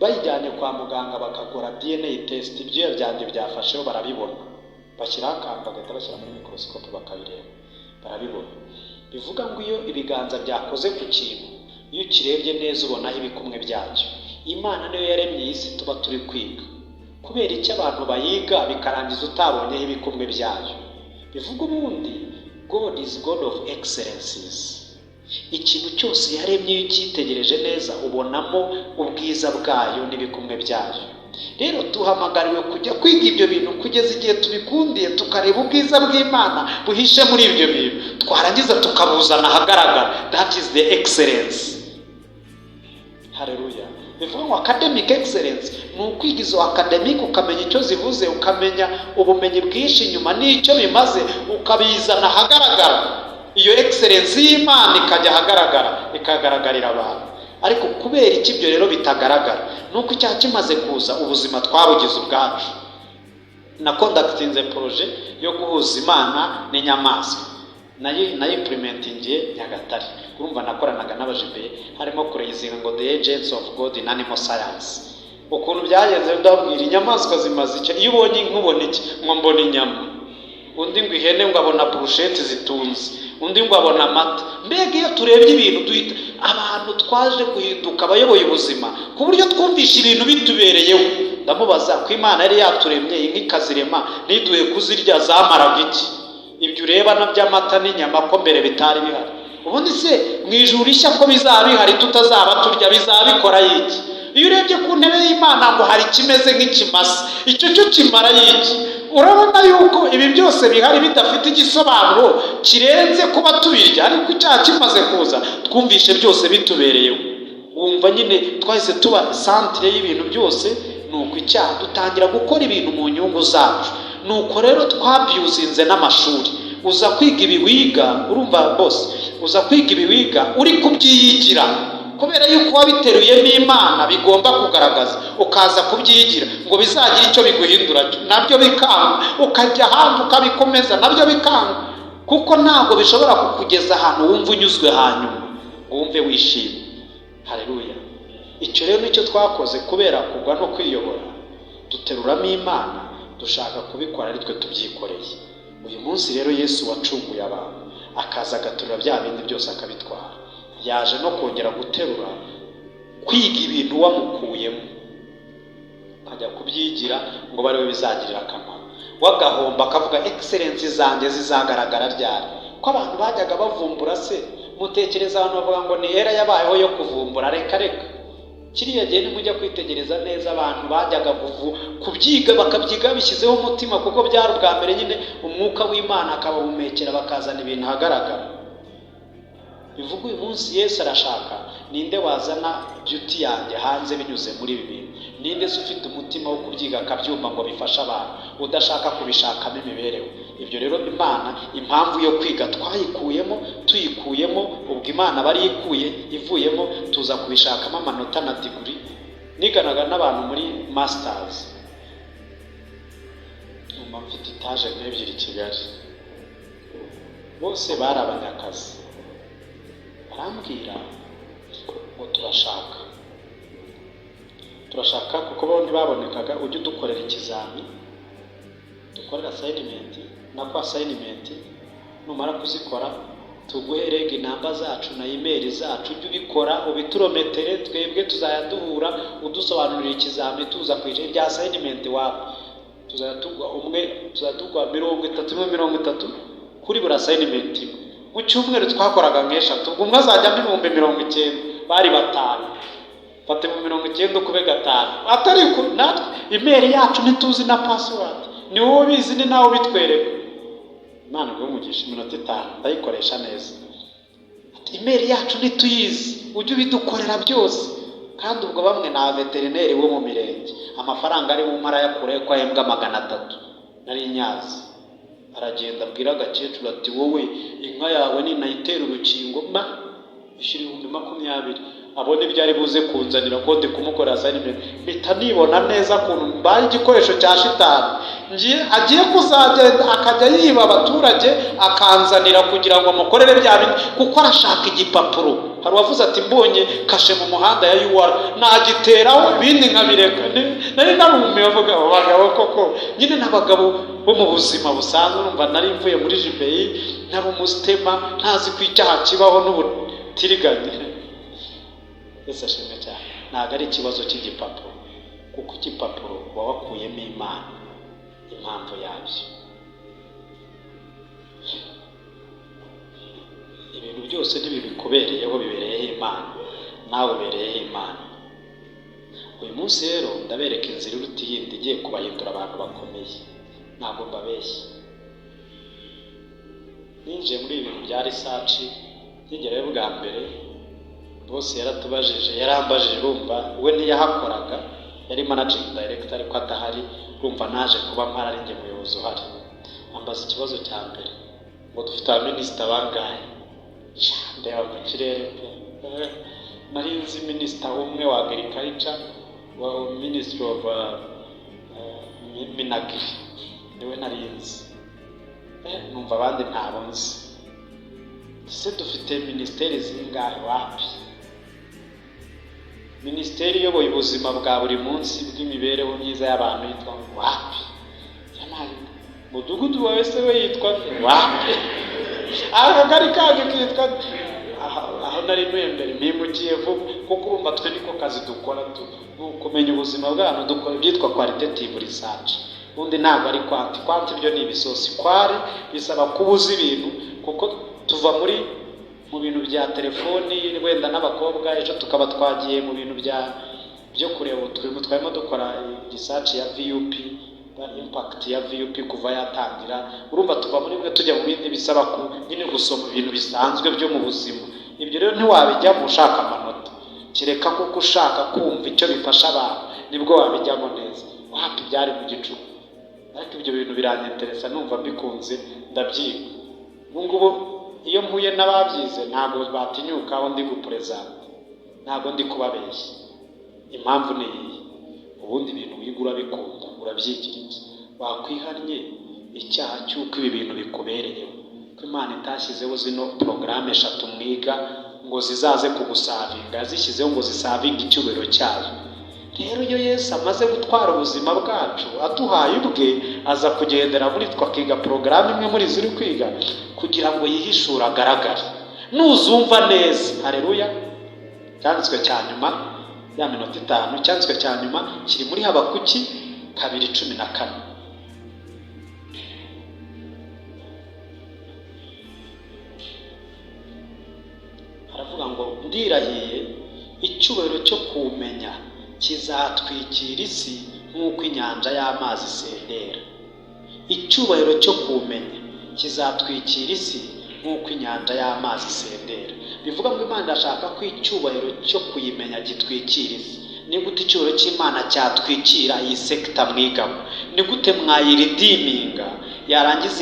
bayijyanye kwa muganga bakakora DNA test, ibyo byanjye byafasheho barabibona, bashyiraho akantu bagahita bashyira muri microscope bakabireba, barabibona. Bivuga ngo iyo ibiganza byakoze ku kintu, iyo ukirebye neza ubonaho ibikumwe byacyo. Imana niyo yaremye iyi si tuba turi kwiga. Kubera icyo abantu bayiga bikarangiza utabonyeho ibikumwe byayo? Bivuga ubundi God is God of excellences. Ikintu cyose yaremye iyo ucyitegereje neza ubonamo ubwiza bwayo n'ibikumwe byayo. Rero duhamagariwe kujya kwiga ibyo bintu kugeza igihe tubikundiye, tukareba ubwiza bw'Imana buhishe muri ibyo bintu, twarangiza tukabuzana ahagaragara. That is the excellence. Haleluya. Bivuga ngo academic excellence ni ukwiga izo academic ukamenya icyo zivuze, ukamenya ubumenyi bwinshi inyuma n'icyo bimaze, ukabizana ahagaragara. Iyo excellence y'Imana ikajya ahagaragara, ikagaragarira abantu. Ariko kubera iki ibyo rero bitagaragara? Nuko icyaha kimaze kuza ubuzima twabugize ubwacu. Na conductinze projet yo guhuza Imana n'inyamaswa, nayo implementingiye Nyagatare. Urumva nakoranaga n'abajibe, harimo kurayizina ngo the agents of God in animal science. Ukuntu byagenze ndabwira inyamaswa zimaze icyo. Iyo ubonye nkubona iki? Ngo mbona inyama, undi ngo ihene, ngo abona brushette zitunze, undi ngo abona amata. Mbega iyo turebye ibintu duhita abantu twaje guhinduka abayoboye ubuzima ku buryo twumvisha ibintu bitubereyeho. Ndamubaza ko Imana yari yaturemye inka ikazirema ntiduhe kuzirya, zamaraga iki? Ibyo ureba na by'amata n'inyama ko mbere bitari bihari. Ubundi se mu ijuru rishya ko bizaba bihari tutazaba turya, bizaba bikora yiki? Iyo urebye ku ntebe y'Imana ngo hari kimeze nk'ikimasa, icyo cyo kimara yiki? Urabona yuko ibi byose bihari bidafite igisobanuro kirenze kuba tubirya, ariko icyaha kimaze kuza twumvishe byose bitubereyeho. Wumva nyine twahise tuba centre y'ibintu byose. Nuko icyaha dutangira gukora ibintu mu nyungu zacu. Nuko rero twabyuzinze n'amashuri. Uza kwiga ibi wiga, urumva bose, uza kwiga ibi wiga uri kubyiyigira, kubera yuko wabiteruye n'Imana bigomba kugaragaza, ukaza kubyigira ngo bizagira icyo biguhindura, nabyo bikanga. Ukajya ahandi ukabikomeza, nabyo bikanga, kuko ntabwo bishobora kukugeza ahantu wumva unyuzwe hanyuma ngo wumve wishimye. Haleluya. icyo rero nicyo twakoze kubera kugwa no kwiyobora, duteruramo Imana dushaka kubikora ari twe tubyikoreye. Uyu munsi rero Yesu wacunguye abantu akaza agaterura bya bindi byose akabitwara, yaje no kongera guterura kwiga ibintu wamukuyemo akajya kubyigira ngo bari we bizagirira akamaro. Wagahomba akavuga excellence zanjye zizagaragara ryari? Ko abantu bajyaga bavumbura se, mutekereza abantu bavuga ngo ni era yabayeho yo kuvumbura. Reka kiriya gihe nimujya kwitegereza neza abantu bajyaga kubyiga bakabyiga bishyizeho umutima, kuko byari ubwa mbere nyine umwuka w'Imana akabahumekera bakazana ibintu ahagaragara. Bivuga uyu munsi Yesu arashaka ninde wazana beauty yanjye hanze binyuze muri ibi bintu? Ninde se ufite umutima wo kubyiga akabyumva ngo bifashe abantu, udashaka kubishakamo imibereho? Ibyo rero Imana impamvu yo kwiga tuyikuyemo ubwo Imana bari ivuyemo tuza kubishakamo amanota na degree. Niganaga n'abantu muri masters, mfite etaje nk'ebyiri Kigali, bose bari abanyakazi. Barambwira ngo turashaka kuko bo ntibabonekaga, ujye udukorera ikizami, dukorera assignment, nako assignment numara kuzikora tuguhe reg inamba zacu na email zacu, ujye ubikora ubiturometere, twebwe tuzaya duhura udusobanurira ikizami tuza kwica ibya assignment wawe, tuzatugwa 30 kuri buri assignment imwe. Mu cyumweru twakoraga nk'eshatu, ubwo umwe azajyamo 90,000, bari batanu, fate mu 90 kube gatanu. Atari natwe email yacu ntituzi na password, ni wowe ubizi, ni nawe bitwereka. Imana umugisha iminota 5 ndayikoresha neza. Email yacu ntituyizi, ujye ubidukorera byose. Kandi ubwo bamwe na veterineri wo mu mirenge, amafaranga ari mu mara yakure ko ahembwa 300 nari nyazi. Aragenda abwira agakecuru ati wowe inka yawe ni nayitera urukingo ishyira 20,000. Abone byari buze kunzanira kode kumukora assignment, mpita nibona neza kuntu mbaye igikoresho cya shitani. Agiye kuzagenda akajya yiba abaturage akanzanira kugira ngo amukorere bya bintu, kuko arashaka igipapuro. Hari wavuze ati mbonye kashe mu muhanda ya UR nagiteraho ibindi nkabireka. Nari narumiye avuga abagabo koko nyine n'abagabo bo mu buzima busanzwe. Numva nari mvuye muri JBI nari umusitema ntazi kwicyaha kibaho n'ubutiriganye. Yesu ashimwe cyane. Ntabwo ari ikibazo cy'igipapuro, kuko igipapuro uba wakuyemo Imana impamvu yabyo. Ibintu byose ntibikubereyeho, bibereyeho Imana, nawe ubereyeho Imana. Uyu munsi rero ndabereka inzira iruta iyindi igiye kubahindura abantu bakomeye, ntabwo mbabeshye. Ninjiye muri ibintu bya research nkigerayo bwa mbere, bose yaratubajije, yarambajije, urumva we ntiyahakoraga, yari managing director ariko adahari, urumva naje kuba mpara ari njye muyobozi uhari. Ambaza ikibazo cya mbere ngo dufite abaminisita bangahe? Ndeba mu kirere nari nzi minisita umwe wa agriculture, wa ministry of minagri, niwe nari nzi. Numva abandi ntabo nzi. Se dufite ministeri zingahe? Wapi? Minisiteri iyoboye ubuzima bwa buri munsi bw'imibereho myiza y'abantu yitwa wapi? Mudugudu wawe se we yitwa wapi? Akagari kanyu kitwa aho nari mwembere mpimukiye vuba, kuko urumva twe niko kazi dukora, kumenya ubuzima bw'abantu. Dukora ibyitwa qualitative research, ubundi ntabwo ari quanti ibyo ni ibisosi. Kwari bisaba kubuza ibintu, kuko tuva mu bintu bya telefoni wenda n'abakobwa, ejo tukaba twagiye mu bintu byo kureba twarimo dukora research ya VUP, impact ya VUP kuva yatangira. Urumva tuva muri bwe tujya mu bindi bisaba nyine gusoma ibintu bisanzwe byo mu buzima. Ibyo rero ntiwabijyamo ushaka amanota, kireka kuko ushaka kumva icyo bifasha abantu nibwo wabijyamo neza. Wapi byari mu gicuku, ariko ibyo bintu biranyenteresa, numva bikunze ndabyiga. Ngubu iyo mpuye n'ababyize ntabwo batinyuka aho ndi gupresent, ntabwo ndi kubabeshya. Impamvu ni iyi, ubundi ibintu wiga urabikunda, urabyigira iki? Wakwihannye icyaha cy'uko ibi bintu bikubereyeho, ko Imana itashyizeho zino porogaramu 3 mwiga ngo zizaze kugusavinga, yazishyizeho ngo zisavinge icyubahiro cyayo. Rero iyo Yesu amaze gutwara ubuzima bwacu aduhaye ubwe, aza kugendera muri twe akiga porogaramu imwe muri ziri kwiga kugira ngo yihishure agaragare. Nuzumva neza, haleluya. Cyanditswe cya nyuma ya minota 5, cyanditswe cya nyuma kiri muri Habakuki 2:14. Haravuga ngo ndirahiye icyubahiro cyo kumenya kizatwikira isi nk'uko inyanja y'amazi isendera. Icyubahiro cyo kumenya kizatwikira isi nk'uko inyanja y'amazi isendera. Bivuga ngo Imana irashaka ko icyubahiro cyo kuyimenya gitwikira isi. Ni gute icyubahiro cy'Imana cyatwikira iyi sekita mwigamo? Ni gute mwayiridiminga yarangiza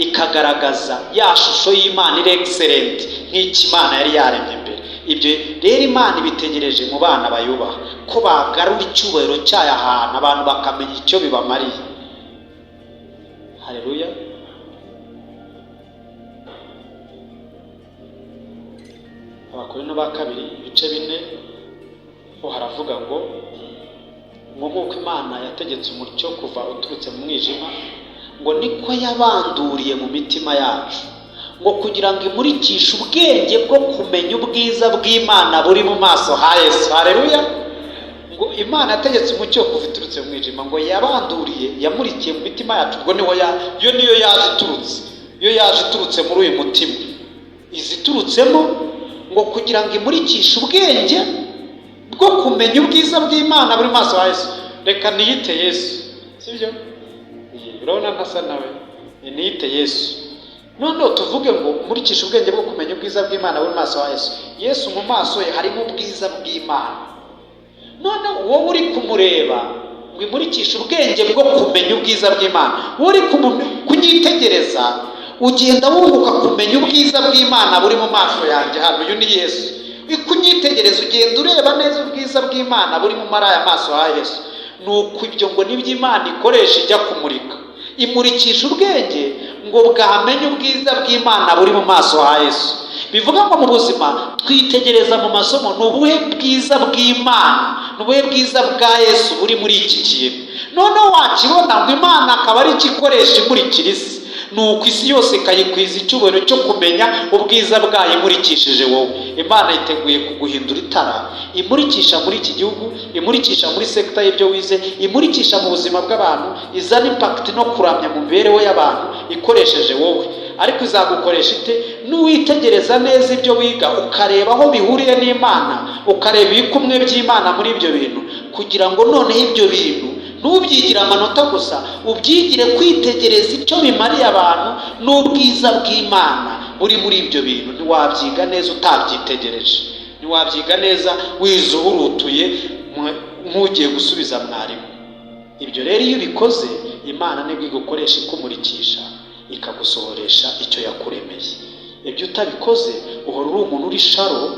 ikagaragaza ya shusho y'Imana iri excellent nk'iki Imana yari yaremye mbere? Ibyo rero Imana ibitegereje mu bana bayubaha, ko bagarura icyubahiro cyayo ahantu abantu bakamenya icyo bibamariye. Haleluya. Abakorinto ba 2:4 haravuga ngo nk'uko Imana yategetse umucyo kuva uturutse mu mwijima, ngo niko yabanduriye mu mitima yacu, ngo kugira ngo imurikishe ubwenge bwo kumenya ubwiza bw'Imana buri mu maso ha Yesu. Haleluya. Ngo Imana yategetse umucyo kuva uturutse mu mwijima, ngo yabanduriye, yamurikiye mu mitima yacu. Ubwo niyo yaje iturutse, iyo yaje iturutse muri uyu mutima, iziturutsemo, ngo kugira ngo imurikishe ubwenge bwo kumenya ubwiza bw'Imana buri maso ha Yesu. Reka niyite Yesu, sibyo? Urabona ntasa nawe, niyite Yesu. Noneho tuvuge ngo murikishe ubwenge bwo kumenya ubwiza bw'Imana buri maso ha Yesu. Yesu mu maso ye harimo ubwiza bw'Imana. Noneho wowe uri kumureba ngo imurikishe ubwenge bwo kumenya ubwiza bw'Imana, wowe uri kunyitegereza, ugenda wunguka kumenya ubwiza bw'Imana buri mu maso yanjye hano. Uyu ni Yesu. Kunyitegereza ugenda ureba neza ubwiza bw'Imana buri mu mara ya maso ha Yesu. Nuko ibyo ngo nibyo Imana ikoresha ijya kumurika, imurikisha ubwenge ngo bwamenye ubwiza bw'Imana buri mu maso ha Yesu. Bivuga ngo mu buzima twitegereza mu masomo n'ubuhe bwiza bw'Imana, n'ubuhe bwiza bwa Yesu buri muri iki kintu. Noneho wakibona ngo Imana akaba ari ikikoresha imurikira isi, nuko isi yose ikayikwiza icyubahiro cyo kumenya ubwiza bwayo imurikishije wowe. Imana yiteguye kuguhindura itara, imurikisha muri iki gihugu, imurikisha muri sekita y'ibyo wize, imurikisha mu buzima bw'abantu, izana impact no kuramya mu mibereho y'abantu ikoresheje wowe. Ariko izagukoresha ite? Nuwitegereza neza ibyo wiga, ukareba aho bihuriye n'Imana, ukareba ibikumwe by'Imana muri ibyo bintu, kugira ngo noneho ibyo bintu ntubyigire amanota gusa, ubyigire kwitegereza icyo bimariye abantu n'ubwiza bw'Imana buri muri ibyo bintu. Ntiwabyiga neza utabyitegereje, ntiwabyiga neza wize uhurutuye nk'ugiye gusubiza mwarimu. Ibyo rero iyo ubikoze, Imana nibwo igukoresha ikumurikisha, ikagusohoresha icyo yakuremeye. Ibyo utabikoze uhora uri umuntu uri sharo,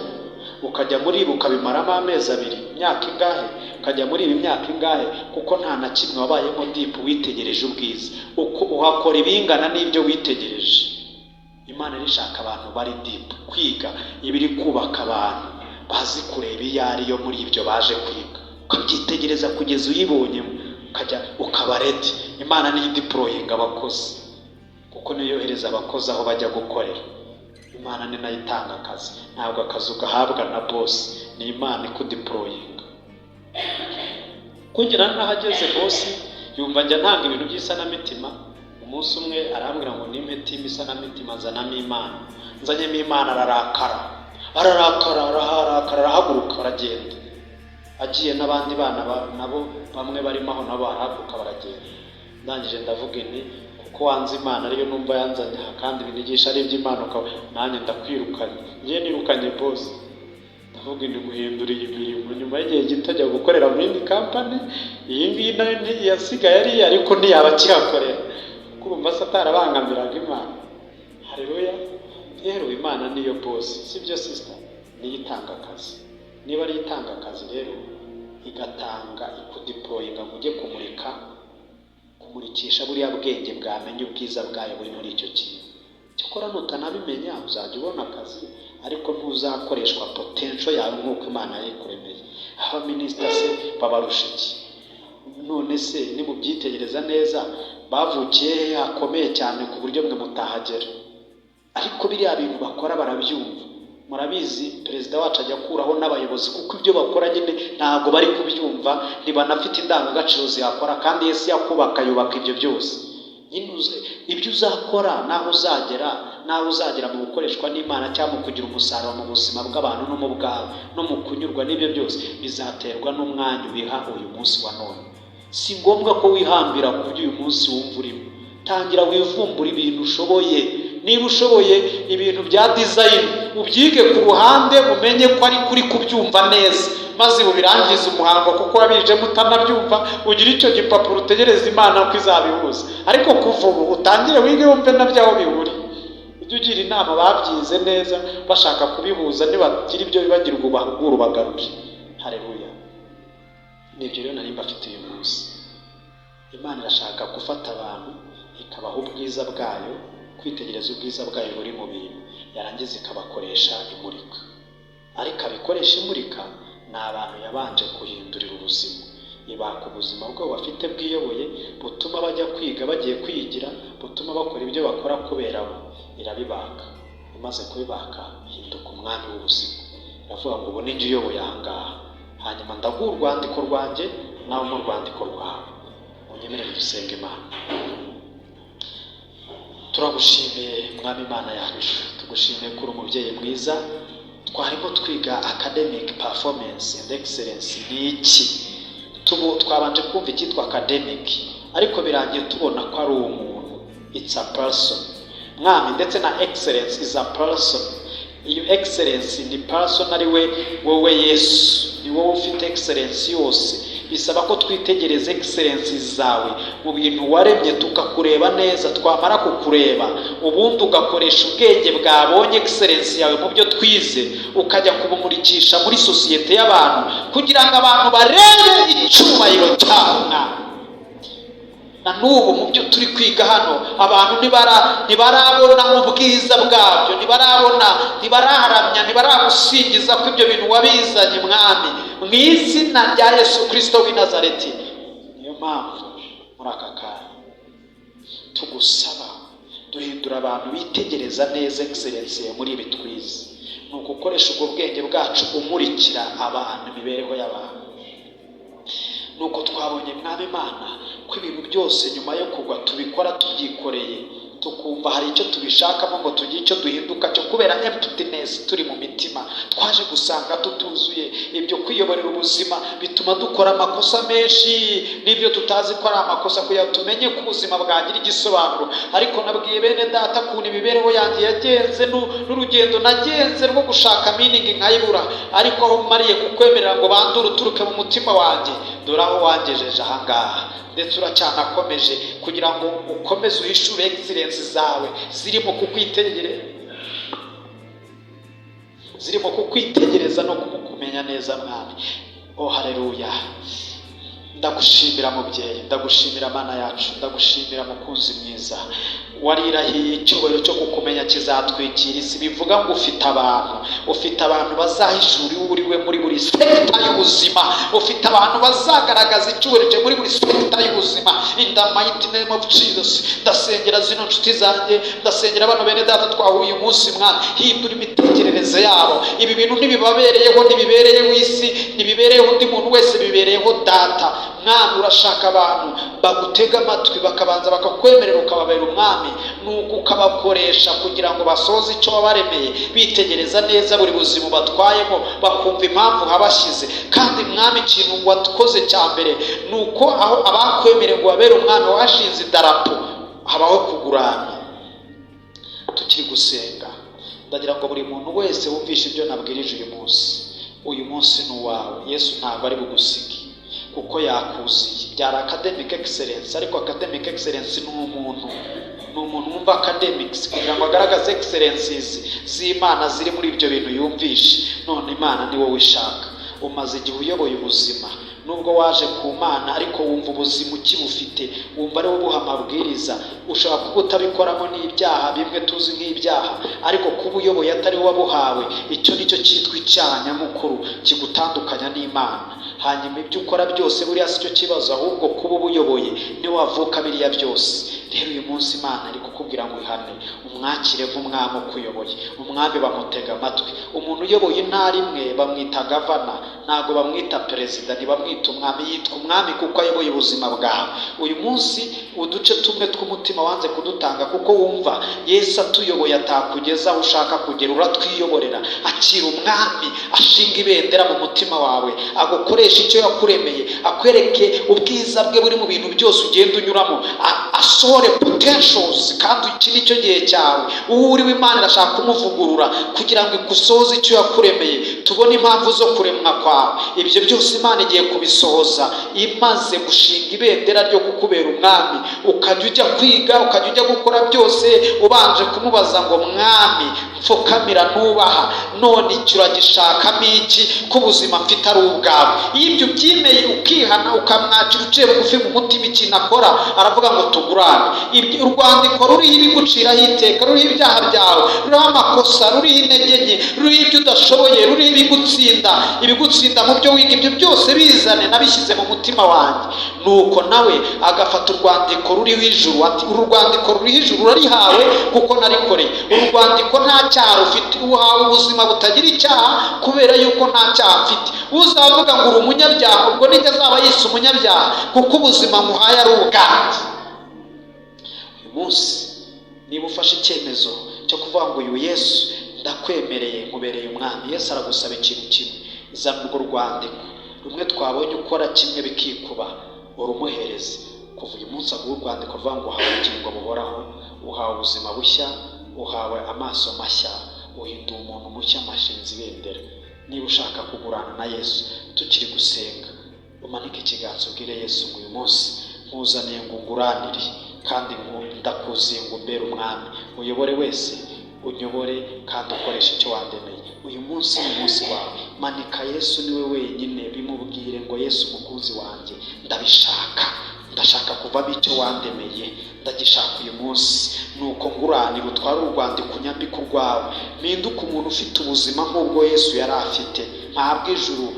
ukajya muri ibi ukabimaramo amezi 2, imyaka ingahe, ukajya muri ibi imyaka ingahe, kuko nta na kimwe wabayemo deep witegereje ubwiza, uko uhakora ibingana n'ibyo witegereje. Imana irishaka abantu bari deep, kwiga ibiri kubaka abantu bazi kureba iyo ariyo muri ibyo baje kwiga, ukabyitegereza kugeza uyibonyemo, ukajya ukaba ready. Imana niyo deploying abakozi, kuko niyo yohereza abakozi aho bajya gukorera. Imana ni nayo itanga akazi, ntabwo akazi ugahabwa na boss, ni Imana ikudeployinga. Kugira nahageze boss yumva njya ntanga ibintu by'isanamitima. Umunsi umwe arambwira ngo nimpe timu isanamitima, nzanamo Imana. Nzanyemo Imana ararakara, arahaguruka, aragenda. Agiye n'abandi bana nabo bamwe barimo aho nabo barahaguruka baragenda. Ndangije ndavuga nti kuko wanze Imana ariyo numva yanzanye kandi binigisha ari iby'Imana, nanjye ndakwirukanye. Ngiye nirukanye boss, ndavuga ndi guhindura iyi mirimo. Nyuma y'igihe gito ajya gukorera muri indi company, iyi ngiyi nayo ntiyasigaye ari, ariko ntiyaba akihakorera, kuko urumva se atarabangamiraga Imana. Haleluya. Rero Imana niyo boss, sibyo sister? Niyo itanga akazi. Niba ari itanga akazi rero, igatanga ikudeployinga ngo ujye kumurikisha buriya bwenge bwamenye ubwiza bwayo buri muri icyo kintu. cyokora nutanabimenya uzajya ubona akazi, ariko ntuzakoreshwa potential yawe nk'uko Imana yayikuremeye. Abaminisita se babarusha iki? None se nimubyitegereza neza bavukiye hakomeye cyane ku buryo mwe mutahagera, ariko biriya bintu bakora barabyumva. Murabizi perezida wacu ajya akuraho n'abayobozi kuko ibyo bakora nyine ntabwo bari kubyumva, ntibanafite indangagaciro ziyakora, kandi Yesu yakubaka yubaka ibyo byose. Ibyo uzakora naho uzagera mu gukoreshwa n'Imana cyangwa mu kugira umusaruro mu buzima bw'abantu no mu bwawe no mu kunyurwa n'ibyo byose bizaterwa n'umwanya ubiha uyu munsi wa none. Si ngombwa ko wihambira ku byo uyu munsi wumva urimo. Tangira wivumbura ibintu ushoboye. Niba ushoboye ibintu bya design ubyige ku ruhande, umenye ko ari kuri kubyumva neza, maze ubirangize umuhango, kuko wabije mutanabyumva ugira icyo gipapuro utegereza Imana ko izabihuza. Ariko kuva ubu utangire wige wumve nabyaho bihuri. Ujye ugira inama babyize neza bashaka kubihuza, nibagira ibyo bibagirwa ubahuguru bagaruke. Haleluya. Nibyo rero nari mbafite uyu munsi. Imana irashaka gufata abantu ikabaha ubwiza bwayo, kwitegereza ubwiza bwayo buri mu bintu, yarangiza ikabakoresha imurika. Ariko abikoresha imurika ni abantu yabanje guhindurira ubuzima, ibaka ubuzima bwabo bafite bwiyoboye, butuma bajya kwiga bagiye kwigira, butuma bakora ibyo bakora kubera bo. Irabibaka, imaze kubibaka hinduka umwami w'ubuzima. Iravuga ngo ubu ni njye uyoboye aha ngaha, hanyuma ndaguha urwandiko rwanjye nawe mu rwandiko rwawe. Munyemerere dusenge Imana. Turagushimiye Mwami Imana yacu, tugushimiye ko uri umubyeyi mwiza. Twarimo twiga academic performance and excellence ni iki. Twabanje kumva icyitwa academic, ariko birangiye tubona ko ari umuntu, it's a person. Mwami, ndetse na excellence is a person. Iyo excellence ni person, ari wowe Yesu, ni wowe ufite excellence yose. Bisaba ko twitegereza excellence zawe mu bintu waremye, tukakureba neza. Twamara kukureba ubundi ugakoresha ubwenge bwabonye excellence yawe mu byo twize, ukajya kubumurikisha muri sosiyete y'abantu kugira ngo abantu barebe icyubahiro cyawe. Na n'ubu mu byo turi kwiga hano abantu ntibarabona ubwiza bwabyo, ntibaraharamya, ntibaragusingiza ko ibyo bintu wabizanye Mwami, mu izina rya Yesu Kristo w'i Nazareti. Niyo mpamvu muri aka kanya tugusaba duhindura abantu bitegereza neza excellence ya muri ibi twize, ni ugukoresha ubwo bwenge bwacu umurikira abantu, imibereho y'abantu. Nuko twabonye Mwami Imana ko ibintu byose nyuma yo kugwa tubikora tubyikoreye, tukumva hari icyo tubishakamo ngo tugire icyo duhinduka cyo, kubera emptiness turi mu mitima. Twaje gusanga tutuzuye. Ibyo kwiyoborera ubuzima bituma dukora amakosa menshi, n'ibyo tutazi ko ari amakosa, kugira tumenye ko ubuzima bwagira igisobanuro. Ariko nabwiye bene data kuntu imibereho yanjye yagenze, n'urugendo nagenze rwo gushaka meaning nkayibura, ariko aho mariye kukwemerera ngo bandure uturuke mu mutima wanjye, dore aho wangejeje aha ngaha. Ndetse uracyanakomeje kugira ngo ukomeze uhishure excellence zawe zirimo kukwitegereza no kukumenya neza Mwami. Oh haleluya. Ndagushimira mubyeyi, ndagushimira Mana yacu, ndagushimira mukunzi mwiza. Warirahiye icyubahiro cyo kukumenya kizatwikira isi. Bivuga ngo ufite abantu bazahishura uriwe muri buri sekta y'ubuzima. Ufite abantu bazagaragaza icyubahiro cyo muri buri sekta y'ubuzima. In the mighty name of Jesus, ndasengera zino nshuti zanjye, ndasengera abantu bene data twahuye umunsi Mwami, hindura imitekerereze yabo. Ibi bintu ntibibabereyeho, ntibibereye w'isi, ntibibereyeho undi muntu wese, bibereyeho data. Mwami, urashaka abantu bagutega amatwi bakabanza bakakwemerera ukababera umwami, nuko ukabakoresha kugira ngo basoze icyo wabaremeye, bitegereza neza buri buzima batwayemo, bakumva impamvu habashyize. Kandi Mwami, ikintu wakoze cya mbere nuko aho abakwemereye ngo babere umwami washinze idarapo, habaho kugurana. Tukiri gusenga, ndagira ngo buri muntu wese wumvishe ibyo nabwirije uyu munsi ni uwawe. Yesu ntabwo ari bugusige kuko yakuziye. Byari academic excellence, ariko academic excellence ni umuntu wumva academics kugira ngo agaragaze excellences z'Imana ziri muri ibyo bintu yumvishe. None Imana ni wowe ishaka. Umaze igihe uyoboye ubuzima, nubwo waje ku Mana ariko wumva ubuzima ukibufite, wumva ari wo buha amabwiriza. Ushobora kuba utabikoramo n'ibyaha bimwe tuzi nk'ibyaha, ariko kuba uyoboye atari wowe wabuhawe, icyo nicyo cyitwa icyaha nyamukuru kigutandukanya n'Imana. Hanyuma ibyo ukora byose buriya si cyo kibazo, ahubwo kuba ubuyoboye niwe wavuka biriya byose. Rero uyu munsi Imana ari kukubwira ngo ihane, umwakire nk'umwami ukuyoboye. Umwami bamutega amatwi. Umuntu uyoboye intara imwe bamwita gavana, ntabwo bamwita perezida, ntibamwita umwami, yitwa umwami kuko ayoboye ubuzima bwawe. Uyu munsi uduce tumwe tw'umutima wanze kudutanga kuko wumva Yesu atuyoboye atakugeza aho ushaka kugera, uratwiyoborera. Akira umwami, ashinga ibendera mu mutima wawe, agukoresha icyo yakuremeye, akwereke ubwiza bwe buri mu bintu byose ugenda unyuramo, asohore potentials. Kandi iki nicyo gihe cyawe. Uwo uri w'Imana irashaka kumuvugurura kugira ngo igusohoze icyo yakuremeye, tubone impamvu zo kuremwa kwawe. Ibyo byose Imana igiye kubisohoza imaze gushinga ibendera ryo kukubera umwami. Ukajya ujya kwiga, ukajya ujya gukora byose ubanje kumubaza ngo mwami mfukamira ntubaha, none icyo uragishakamo iki ko ubuzima mfite ari ubwawe? Iyo ibyo ubyimeye ukihana ukamwakira uciye bugufi mu mutima, ikintu akora aravuga ngo tugurane. Urwandiko ruriho ibiguciraho iteka, ruriho ibyaha byawe, ruriho amakosa, ruriho intege nke, ruriho ibyo udashoboye, ruriho ibigutsinda mu byo wiga. Ibyo byose bizane, nabishyize mu mutima wanjye. Nuko nawe agafata urwandiko ruriho ijuru, ati uru rwandiko ruriho ijuru urarihawe kuko narikoreye. Uru rwandiko nta cyaha rufite, uhawe ubuzima butagira icyaha kubera yuko nta cyaha mfite. Uzavuga ngo uri umunyabyaha, ubwo nijya azaba yise umunyabyaha kuko ubuzima muhaye ari ubwanjye. Uyu munsi niba ufashe icyemezo cyo kuvuga ngo uyu Yesu ndakwemereye, nkubereye umwami, Yesu aragusaba ikintu kimwe: zana urwo rwandiko rumwe twabonye ukora kimwe bikikuba, urumuhereze. Kuva uyu munsi aguha urwandiko ruvuga ngo uhawe ubugingo buhoraho, uhawe ubuzima bushya, uhawe amaso mashya, uhinduye umuntu mushya, amashinzi ibendera. Niba ushaka kugurana na Yesu, tukiri gusenga, umanike ikiganza ubwire Yesu ngo uyu munsi nkuzaniye ngo nguranire, kandi ndakuziye ngo umbere umwami. Uyobore wese, unyobore kandi ukoresha icyo wandemeye. Uyu munsi ni umunsi wawe. Manika Yesu niwe wenyine, bimubwire ngo Yesu mukunzi wanjye, ndashaka kuvamo icyo wandemeye, ndagishaka uyu munsi. Nuko nguranire, utware urwandiko unyambike urwawe, mpinduke umuntu ufite ubuzima nk'ubwo Yesu yari afite. Mpabwe ijuru,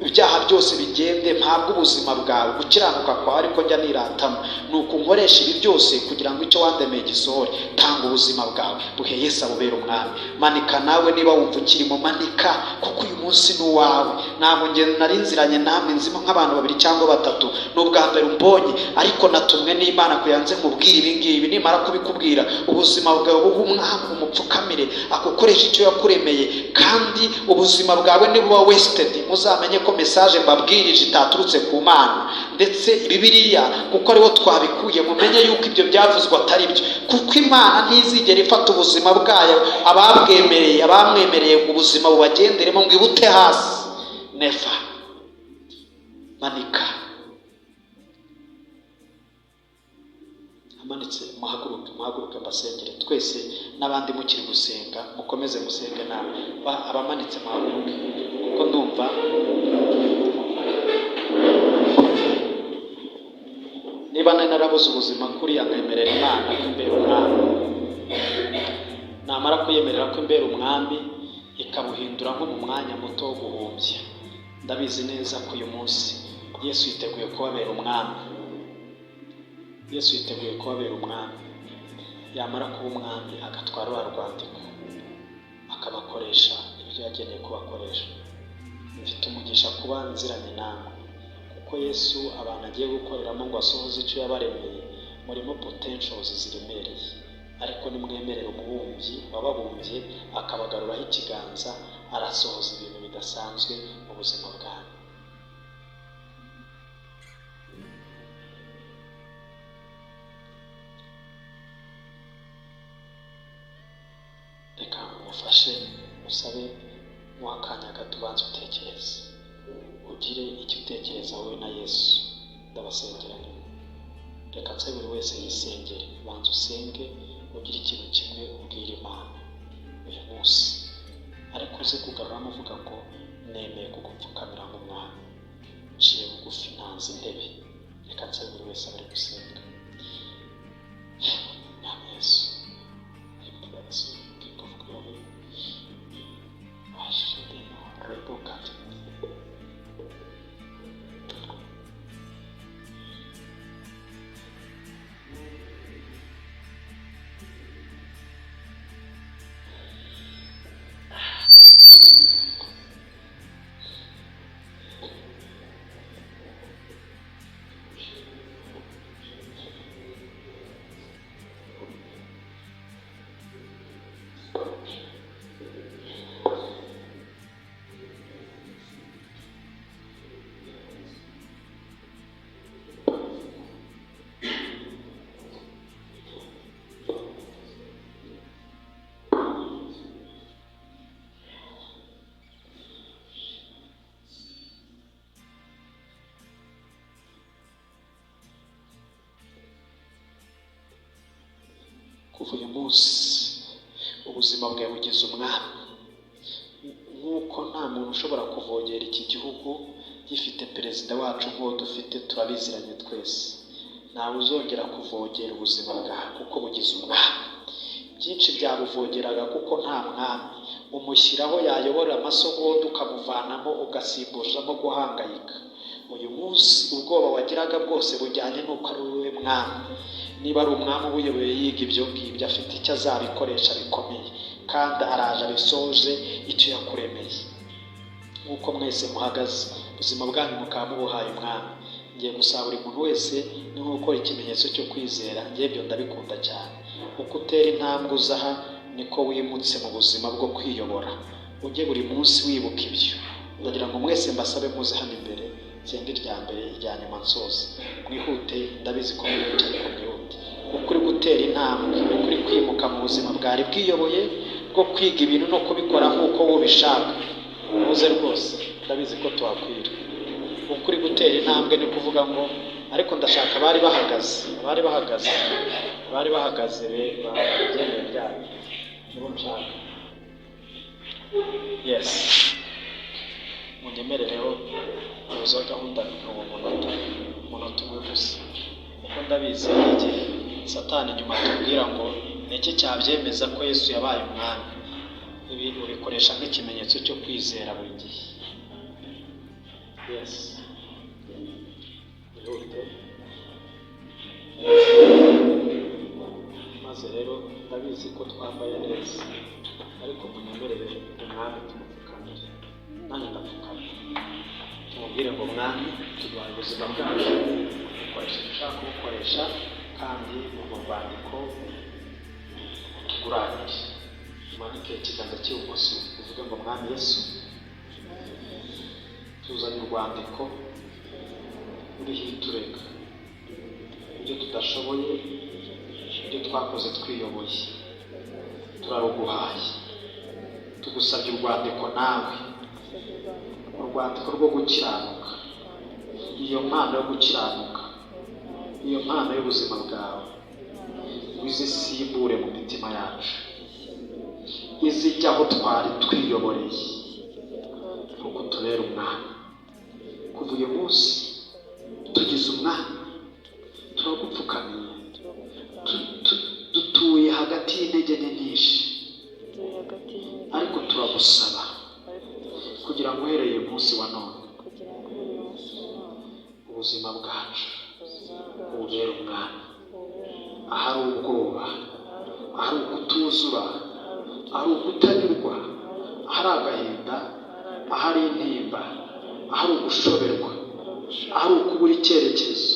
ibyaha byose bigende, mpabwe ubuzima bwawe, gukiranuka kwawe ariko njya niratamo. Nuko nkoresha ibi byose kugira ngo icyo wandemeye gisohore. Tanga ubuzima bwawe, buhe Yesu abubera umwami. Manika nawe niba wumva ukirimo, manika kuko uyu munsi ni uwawe. Ntabwo njye nari nziranye namwe nzimo nk'abantu 2 cyangwa 3, n'ubwa mbere umbonye, ariko natumwe n'Imana kugira nze nkubwire ibi ngibi. Nimara kubikubwira, ubuzima bwawe buhe umwami, umupfukamire, agukoresha icyo yakuremeye, kandi ubuzima bwawe nibuba wasted, muzamenye ko message mbabwirije itaturutse ku Mana ndetse Bibiliya, kuko ariho twabikuye. Mumenye yuko ibyo byavuzwe atari byo, kuko Imana ntizigera ifata ubuzima bwayo abamwemereye ngo ubuzima bubagenderemo ngo ibute hasi. Never. Manika. Amanitse, muhaguruke mbasengere twese, n'abandi mukiri gusenga mukomeze musenge nawe. Abamanitse muhaguruke kuko ndumva niba narabuze ubuzima kuriya nkemerera Imana ko imbere umwami. Namara kuyemerera ko imbere umwami, ikabuhindura nko mu mwanya muto wo guhumbya. Ndabizi neza ko uyu munsi Yesu yiteguye kubabera umwami. Yesu yiteguye kubabera umwami. Yamara kuba umwami agatwara wa rwandiko akabakoresha ibyo yageneye kubakoresha. Mfite umugisha kuba nziranye namwe, kuko Yesu abantu agiye gukoreramo ngo asohoze icyo yabaremeye murimo potentials ziremereye. Ariko nimwemerera umubumbyi wababumbye akabagaruraho ikiganza, arasohoza ibintu bidasanzwe mu buzima bwanyu. Reka mufashe musabe mwakanya gato, ubanza utekereze, ugire icyo utekereza wowe na Yesu. Ndabasengera. Reka nsabe buri wese yisengere. Banza usenge, ugire ikintu kimwe ubwira Imana uyu munsi, ariko uze kugaruramo uvuga ngo nemeye kugupfukamira nk'umwami. nciye bugufi ntanze intebe. Reka nsabe buri wese abari gusenga. Mwami Yesu, Yesu, King of Glory, Ashidena, Rebokat. Kuva uyu munsi ubuzima bwawe bugize umwami. Nk'uko nta muntu ushobora kuvogera iki gihugu gifite perezida wacu nk'uwo dufite, turabiziranye twese. Ntawe uzongera kuvogera ubuzima bwawe kuko bugize umwami. Byinshi byabuvogeraga kuko nta mwami. Umushyiraho yayobora amasogonda ukamuvanamo ugasimbuzamo guhangayika. Uyu munsi ubwoba wagiraga bwose bujyanye n'uko ari wowe mwami. Niba ari umwami ubuyoboye yiga ibyo ngibyo, afite icyo azabikoresha bikomeye, kandi araje abisoje icyo yakuremeye. Nk'uko mwese muhagaze, ubuzima bwanyu mukaba mubuhaye umwami. Ngiye gusaba buri muntu wese ni nko gukora ikimenyetso cyo kwizera. Ngiye ibyo ndabikunda cyane. Uko utera intambwe uzaha niko wimutse mu buzima bwo kwiyobora. Ujye buri munsi wibuka ibyo. Ndagira ngo mwese mbasabe muze hano imbere, senge irya mbere irya nyuma nsoza. Mwihute, ndabizi ko mwicaye ku mwihute. Uko uri gutera intambwe, uko uri kwimuka mu buzima bwari bwiyoboye bwo kwiga ibintu no kubikora nk'uko wowe ubishaka. Muze rwose, ndabizi ko tuhakwira. Uko uri gutera intambwe ni kuvuga ngo ariko ndashaka abari bahagaze babyemeye byabo. Nibo nshaka. Yes. Munyemerereho uzo gahunda n'uwo munota umwe gusa. Kuko ndabizi igihe Satani nyuma atubwira ngo niki cyabyemeza ko Yesu yabaye umwami. Ibi ubikoresha nk'ikimenyetso cyo kwizera buri gihe. Yes. Maze rero ndabizi ko twambaye neza, ariko munyemerere umwami tumupfukamire. Nanjye ndapfukamira. Tumubwire ngo mwami, tuduhaye ubuzima bwacu, dukoresha icyo ushaka kubukoresha, kandi urwo rwandiko tuguranire. Umanike ikiganza cy'ibumoso uvuge ngo mwami Yesu, tuzanye urwandiko uriho iturega ibyo tudashoboye, ibyo twakoze twiyoboye, turaruguhaye. Tugusabye urwandiko nawe, urwandiko rwo gukiranuka, iyo mpano yo gukiranuka, iyo mpano y'ubuzima bwawe, wizisimbure mu mitima yacu, izijya aho twari twiyoboreye, nuko tubera umwami. Kuva uyu munsi tugize umwami, turagupfukamiye, dutuye hagati y'intege nke nyinshi, ariko turagusaba kugira ngo uhereye uyu munsi wa none ubuzima bwacu bubere umwami. Ahari ubwoba, ahari ukutuzura, ahari ukutanyurwa, ahari agahinda, ahari intimba, ahari ugushoberwa, ahari ukubura icyerekezo,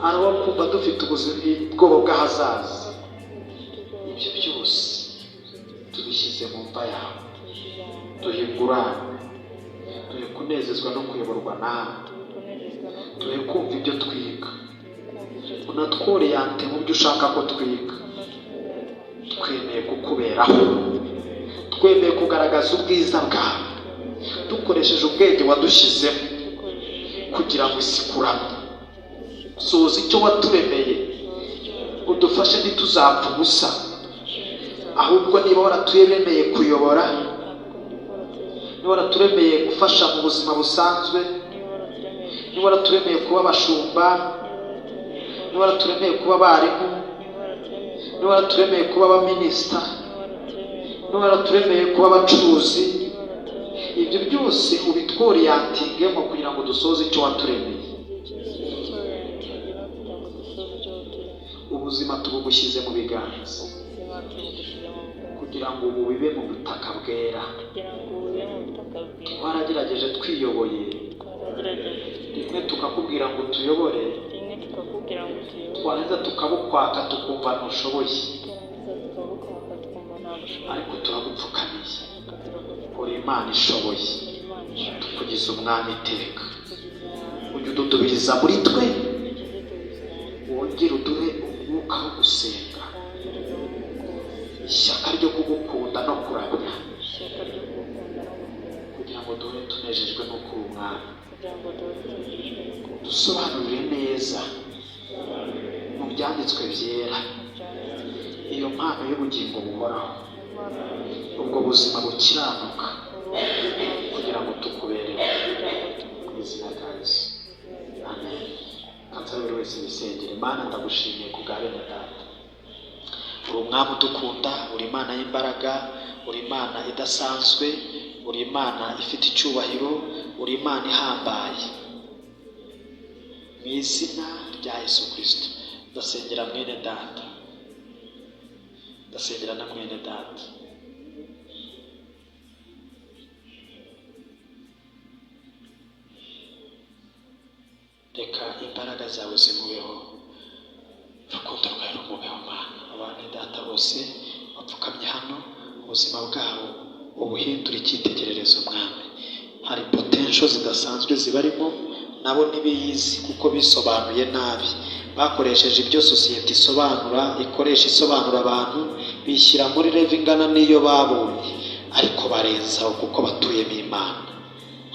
ahari aho kumva dufite ubwoba bw'ahazaza, ibyo byose tubishyize mu mva yawe. Duhe ingurane, duhe kunezezwa no kuyoborwa nawe, duhe kumva ibyo twiga, unatworeyante mu byo ushaka ko twiga. Twemeye kukuberaho, twemeye kugaragaza ubwiza bwawe, dukoresheje ubwenge wadushyizemo kugira ngo isi kuramye. Soza icyo waturemeye, udufashe ntituzapfa ubusa, ahubwo niba waraturemeye kuyobora, niba waraturemeye gufasha mu buzima busanzwe, niba waraturemeye kuba abashumba, niba waraturemeye kuba abarimu, niba waraturemeye kuba abaminisita, niba waraturemeye kuba abacuruzi, ibyo byose ubitworiyantingemo kugira ngo dusoze icyo waturemeye. Ubuzima tubugushyize mu biganza kugira ngo ubu bibe mu butaka bwera. Twaragerageje twiyoboye, rimwe tukakubwira ngo tuyobore, twarangiza tukabukwaka tukumva ntushoboye, ariko turagupfukamiye. Uri Imana ishoboye, tukugize umwami iteka. Ujye ududubiriza muri twe, wongere uduhe umwuka wo gusenga, ishyaka ryo kugukunda no kuramya, kugira ngo duhore tunejejwe no kuba umwami. Dusobanurire neza mu byanditswe byera iyo mpano y'ubugingo buhoraho, ubwo buzima bukiranuka, kugira ngo tukubereho mu izina rya Yesu. Amen. Kansa buri wese bisengere. Mana, ndagushimiye ku bwa bene data. Uri umwami udukunda, uri Imana y'imbaraga, uri Imana idasanzwe, uri Imana ifite icyubahiro, uri Imana ihambaye. Mu izina rya Yesu Kristo ndasengera mwene data, ndasengera na mwene data. Reka imbaraga zawe zimubeho, urukundo rwawe rumubeho Mana. Abana data bose bapfukamye hano, ubuzima bwabo ubuhindura icyitegererezo Mwami. Hari potential zidasanzwe zibarimo, nabo ntibiyizi kuko bisobanuye nabi. Bakoresheje ibyo sosiyete isobanura abantu, bishyira muri level ingana n'iyo babonye, ariko barenzaho kuko batuyemo Imana.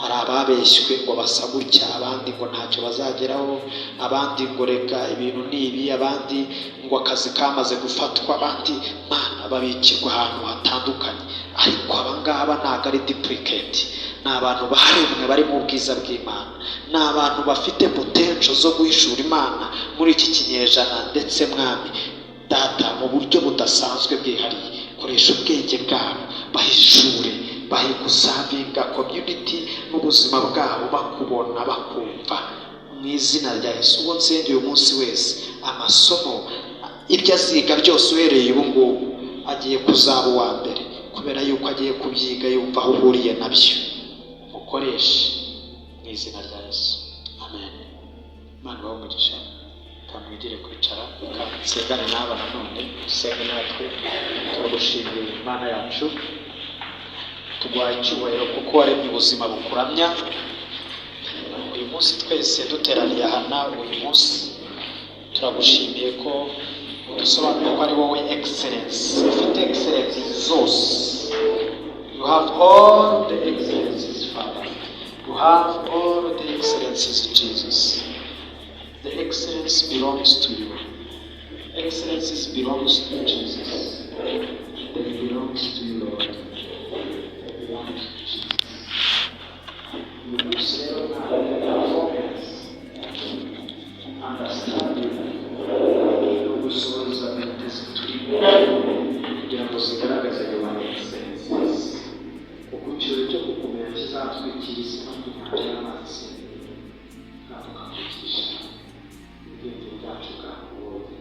Hari ababeshywe ngo basa gutya, abandi ngo ntacyo bazageraho, abandi ngo reka ibintu nibi, abandi ngo akazi kamaze gufatwa, abandi Mana babikirwa ahantu hatandukanye. Ariko abangaba ntabwo ari duplicate, ni abantu baremwe bari mu bwiza bw'Imana, ni abantu bafite potential zo guhishura Imana muri iki kinyejana. Ndetse Mwami Data, mu buryo budasanzwe bwihariye, koresha ubwenge bwabo bahishure, bahe gusavinga community mu buzima bwabo, bakubona bakumva mu izina rya Yesu. Uwo nsengeye uyu munsi wese, amasomo ibyo aziga byose uhereye ubu ngubu agiye kuzaba uwa mbere, kubera yuko agiye kubyiga yumva aho uhuriye nabyo. Mukoreshe mu izina rya Yesu. Amen. Imana ibahe umugisha. Kamwigire kwicara, nsengane n'aba nanone, dusenge natwe. Turagushimiye Imana yacu, tuguhaye icyubahiro kuko waremye ubuzima bukuramya. Uyu munsi twese duteraniye aha, uyu munsi turagushimiye ko udusobanuriye ko ari wowe excellence, ufite excellence zose. You have all the excellences, Father. You have all the excellences, Jesus. The excellence belongs to you. Excellences belongs to Jesus. They belongs to you, Lord. You will sell performance, understanding, gusohoza ibitezi turimo kugira ngo zigaragaze your excellences. Kuko icyo cyo gukomera kizatwikira isi n'inyanja y'amazi, kandi ukavugisha ubwenge bwacu bwa wowe.